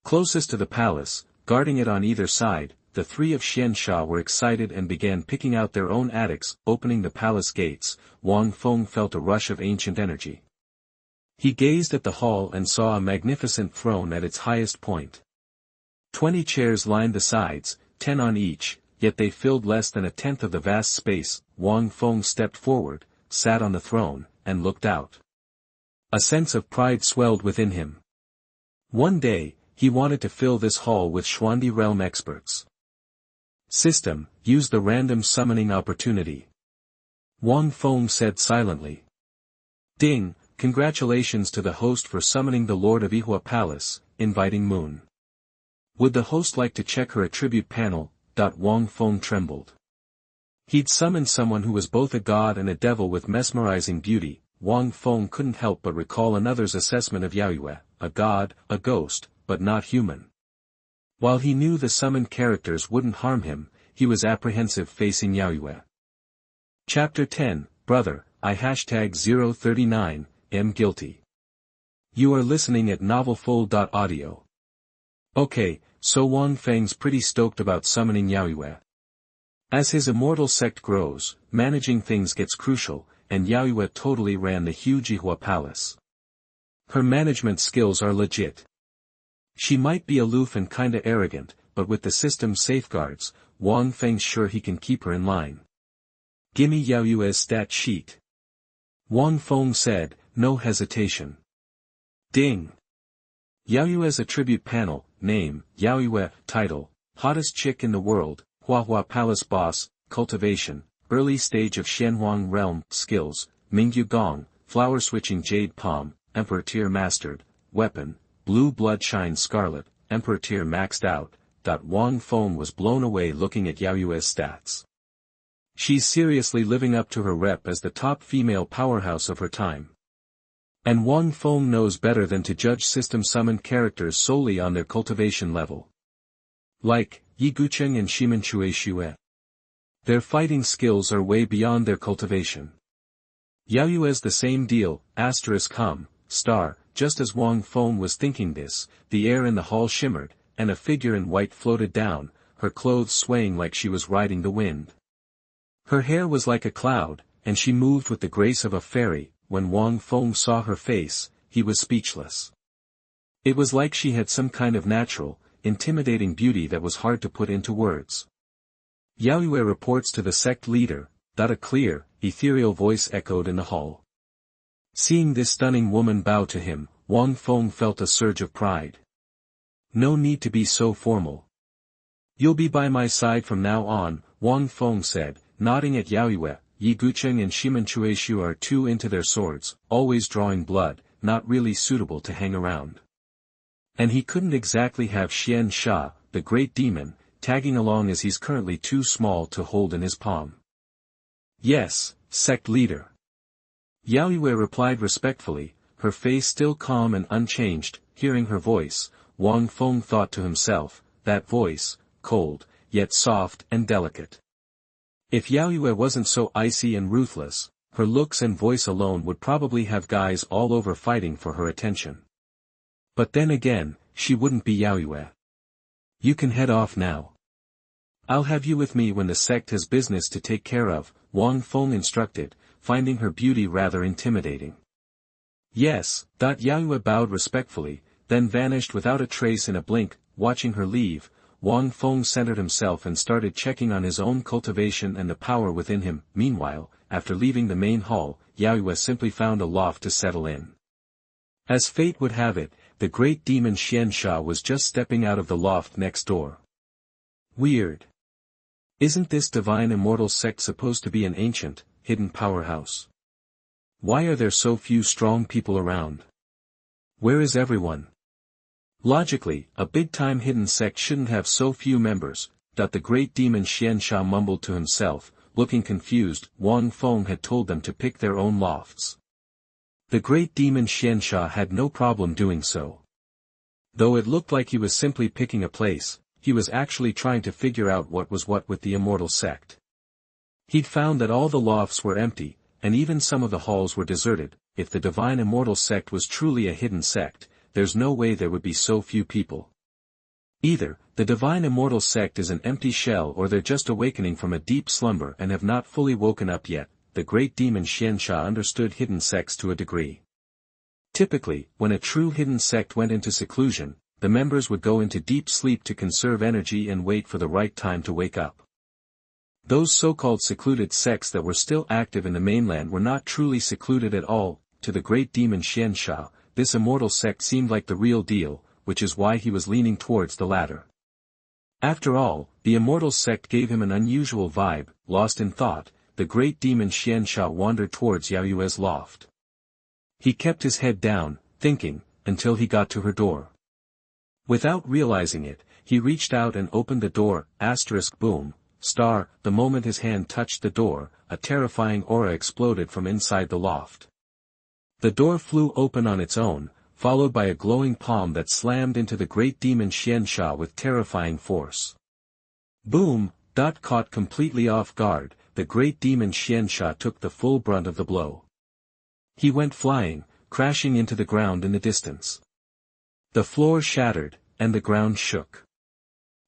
Speaker 1: Closest to the palace, guarding it on either side, the three of Xianxia were excited and began picking out their own attics. Opening the palace gates, Wang Feng felt a rush of ancient energy. He gazed at the hall and saw a magnificent throne at its highest point. 20 chairs lined the sides, 10 on each, yet they filled less than a tenth of the vast space. Wang Feng stepped forward, sat on the throne, and looked out. A sense of pride swelled within him. One day, he wanted to fill this hall with Xuandi realm experts. System, use the random summoning opportunity. Wang Feng said silently. Ding, congratulations to the host for summoning the Lord of Ihua Palace, inviting Moon. Would the host like to check her attribute panel? Wang Feng trembled. He'd summoned someone who was both a god and a devil with mesmerizing beauty. Wang Feng couldn't help but recall another's assessment of Yaoyue, a god, a ghost, but not human. While he knew the summoned characters wouldn't harm him, he was apprehensive facing Yaoyue. Chapter 10, Brother, I #039, am guilty. You are listening at novelfull.audio. Okay, so Wang Feng's pretty stoked about summoning Yaoyue. As his Immortal Sect grows, managing things gets crucial, and Yaoyue totally ran the huge Ihua Palace. Her management skills are legit. She might be aloof and kinda arrogant, but with the system's safeguards, Wang Feng's sure he can keep her in line. Gimme Yaoyue's stat sheet. Wang Feng said, no hesitation. Ding. Yaoyue's attribute panel, name, Yaoyue, title, hottest chick in the world, Xuanhuan Palace boss, cultivation, early stage of Xuanhuan realm, skills, Mingyu Gong, flower switching jade palm, emperor tier mastered, weapon, blue blood shine scarlet, emperor tier maxed out. Wang Feng was blown away looking at Yaoyue's stats. She's seriously living up to her rep as the top female powerhouse of her time. And Wang Feng knows better than to judge system summoned characters solely on their cultivation level. Like, Yi Gucheng and Ximen Chuixue. Their fighting skills are way beyond their cultivation. Yaoyue's the same deal, *, just as Wang Feng was thinking this, the air in the hall shimmered, and a figure in white floated down, her clothes swaying like she was riding the wind. Her hair was like a cloud, and she moved with the grace of a fairy. When Wang Feng saw her face, he was speechless. It was like she had some kind of natural, intimidating beauty that was hard to put into words. Yaoyue reports to the sect leader, that a clear, ethereal voice echoed in the hall. Seeing this stunning woman bow to him, Wang Feng felt a surge of pride. No need to be so formal. You'll be by my side from now on, Wang Feng said, nodding at Yaoyue. Yi Gucheng and Ximen Chuixue are too into their swords, always drawing blood, not really suitable to hang around. And he couldn't exactly have Xuancha, the great demon, tagging along as he's currently too small to hold in his palm. Yes, sect leader. Yaoyue replied respectfully, her face still calm and unchanged. Hearing her voice, Wang Feng thought to himself, that voice, cold, yet soft and delicate. If Yaoyue wasn't so icy and ruthless, her looks and voice alone would probably have guys all over fighting for her attention. But then again, she wouldn't be Yaoyue. You can head off now. I'll have you with me when the sect has business to take care of, Wang Feng instructed, finding her beauty rather intimidating. Yes, Yaoyue bowed respectfully, then vanished without a trace in a blink. Watching her leave, Wang Feng centered himself and started checking on his own cultivation and the power within him. Meanwhile, after leaving the main hall, Yaoyue simply found a loft to settle in. As fate would have it, the great demon Xianxia was just stepping out of the loft next door. Weird. Isn't this divine immortal sect supposed to be an ancient, hidden powerhouse? Why are there so few strong people around? Where is everyone? Logically, a big-time hidden sect shouldn't have so few members. The great demon Xianxia mumbled to himself, looking confused. Wang Feng had told them to pick their own lofts. The great demon Xianxia had no problem doing so. Though it looked like he was simply picking a place, he was actually trying to figure out what was what with the Immortal Sect. He'd found that all the lofts were empty, and even some of the halls were deserted. If the divine Immortal Sect was truly a hidden sect, there's no way there would be so few people. Either, the divine Immortal Sect is an empty shell or they're just awakening from a deep slumber and have not fully woken up yet. The great demon Xianxia understood hidden sects to a degree. Typically, when a true hidden sect went into seclusion, the members would go into deep sleep to conserve energy and wait for the right time to wake up. Those so-called secluded sects that were still active in the mainland were not truly secluded at all. To the great demon Xianxia, this immortal sect seemed like the real deal, which is why he was leaning towards the latter. After all, the immortal sect gave him an unusual vibe. Lost in thought, the great demon Xianxia wandered towards Yaoyue's loft. He kept his head down, thinking, until he got to her door. Without realizing it, he reached out and opened the door. Boom, star. The moment his hand touched the door, a terrifying aura exploded from inside the loft. The door flew open on its own, followed by a glowing palm that slammed into the great demon Xianxia with terrifying force. Boom! Caught completely off guard, the great demon Xianxia took the full brunt of the blow. He went flying, crashing into the ground in the distance. The floor shattered, and the ground shook.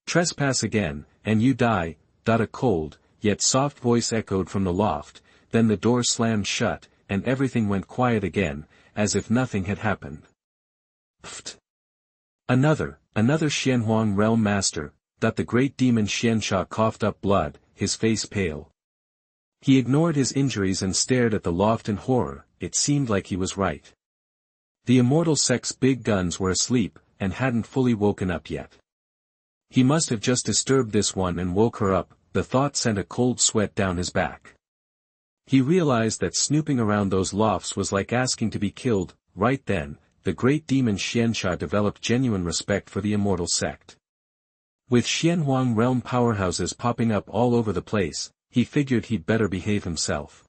Speaker 1: Trespass again, and you die. A cold, yet soft voice echoed from the loft. Then the door slammed shut, and everything went quiet again, as if nothing had happened. Pfft! Another Xuanhuan realm master. The great demon Xianxia coughed up blood, his face pale. He ignored his injuries and stared at the loft in horror. It seemed like he was right. The immortal sect's big guns were asleep, and hadn't fully woken up yet. He must have just disturbed this one and woke her up. The thought sent a cold sweat down his back. He realized that snooping around those lofts was like asking to be killed. Right then, the great demon Xianxia developed genuine respect for the immortal sect. With Xuanhuan realm powerhouses popping up all over the place, he figured he'd better behave himself.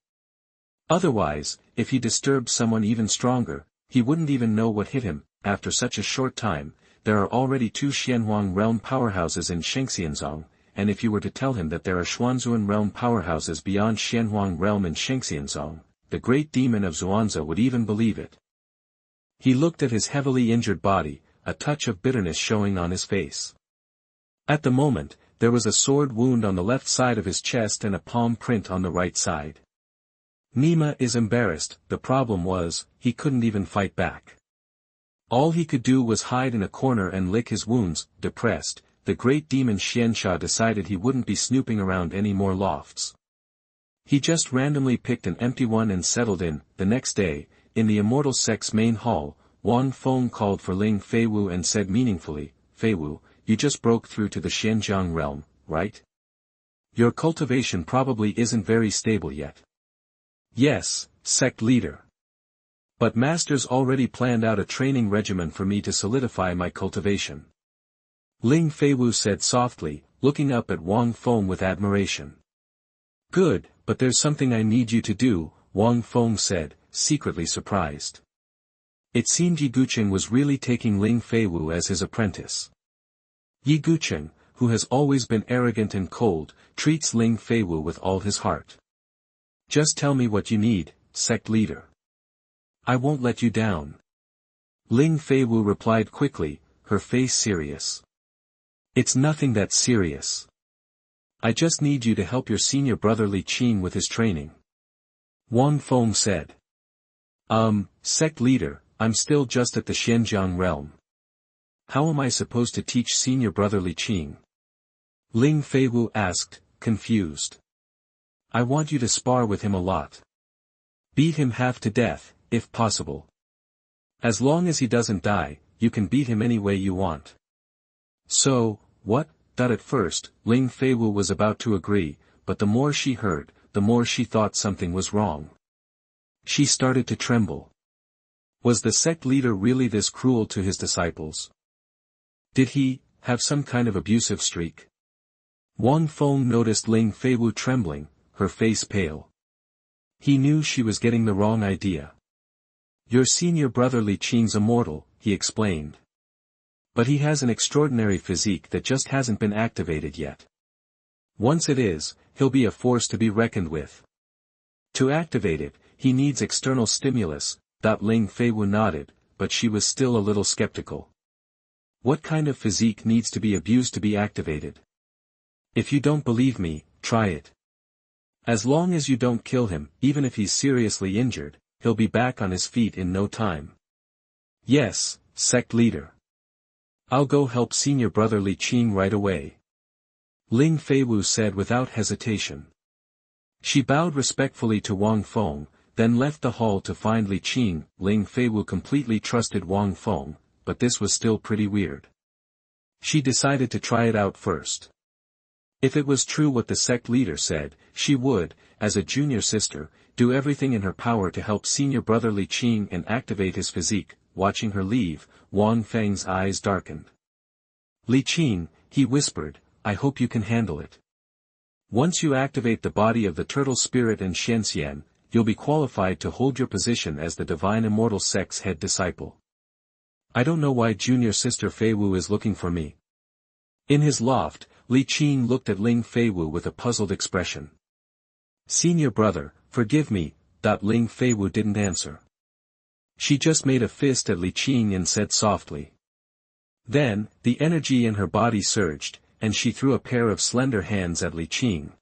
Speaker 1: Otherwise, if he disturbed someone even stronger, he wouldn't even know what hit him. After such a short time, there are already 2 Xuanhuan realm powerhouses in Shenxianzong, and if you were to tell him that there are Xuanhuan realm powerhouses beyond Xuanhuan realm in Shenxianzong, the great demon of Xuanza would even believe it. He looked at his heavily injured body, a touch of bitterness showing on his face. At the moment, there was a sword wound on the left side of his chest and a palm print on the right side. Nima is embarrassed. The problem was, he couldn't even fight back. All he could do was hide in a corner and lick his wounds. Depressed, the great demon Xuancha decided he wouldn't be snooping around any more lofts. He just randomly picked an empty one and settled in. The next day, in the Immortal Sect's main hall, Wang Feng called for Ling Feiwu and said meaningfully, "Feiwu, you just broke through to the Xianzong realm, right? Your cultivation probably isn't very stable yet." "Yes, sect leader. But Master's already planned out a training regimen for me to solidify my cultivation." Ling Feiwu said softly, looking up at Wang Feng with admiration. "Good, but there's something I need you to do," Wang Feng said, secretly surprised. It seemed Yi Gucheng was really taking Ling Feiwu as his apprentice. Yi Gucheng, who has always been arrogant and cold, treats Ling Feiwu with all his heart. "Just tell me what you need, sect leader. I won't let you down." Ling Feiwu replied quickly, her face serious. "It's nothing that serious. I just need you to help your senior brother Li Qin with his training." Wang Feng said. Sect leader, I'm still just at the Xianzong realm. How am I supposed to teach senior brother Li Qin?" Ling Feiwu asked, confused. "I want you to spar with him a lot. Beat him half to death, if possible. As long as he doesn't die, you can beat him any way you want." "So, what?" At first, Ling Feiwu was about to agree, but the more she heard, the more she thought something was wrong. She started to tremble. Was the sect leader really this cruel to his disciples? Did he have some kind of abusive streak? Wang Feng noticed Ling Feiwu trembling, her face pale. He knew she was getting the wrong idea. "Your senior brother Li Qin's immortal," he explained. "But he has an extraordinary physique that just hasn't been activated yet. Once it is, he'll be a force to be reckoned with. To activate it, he needs external stimulus." Ling Feiwu nodded, but she was still a little skeptical. "What kind of physique needs to be abused to be activated? If you don't believe me, try it. As long as you don't kill him, even if he's seriously injured, he'll be back on his feet in no time." "Yes, sect leader. I'll go help senior brother Li Qin right away," Ling Feiwu said without hesitation. She bowed respectfully to Wang Feng, then left the hall to find Li Qin. Ling Feiwu completely trusted Wang Feng, but this was still pretty weird. She decided to try it out first. If it was true what the sect leader said, she would, as a junior sister, do everything in her power to help senior brother Li Qin and activate his physique. Watching her leave, Wang Feng's eyes darkened. "Li Qin," he whispered, "I hope you can handle it. Once you activate the body of the turtle spirit and Shenxian, you'll be qualified to hold your position as the divine Immortal Sect's head disciple. I don't know why junior sister Feiwu is looking for me." In his loft, Li Qin looked at Ling Feiwu with a puzzled expression. "Senior brother, forgive me." Ling Feiwu didn't answer. She just made a fist at Li Qin and said softly. Then, the energy in her body surged, and she threw a pair of slender hands at Li Qin.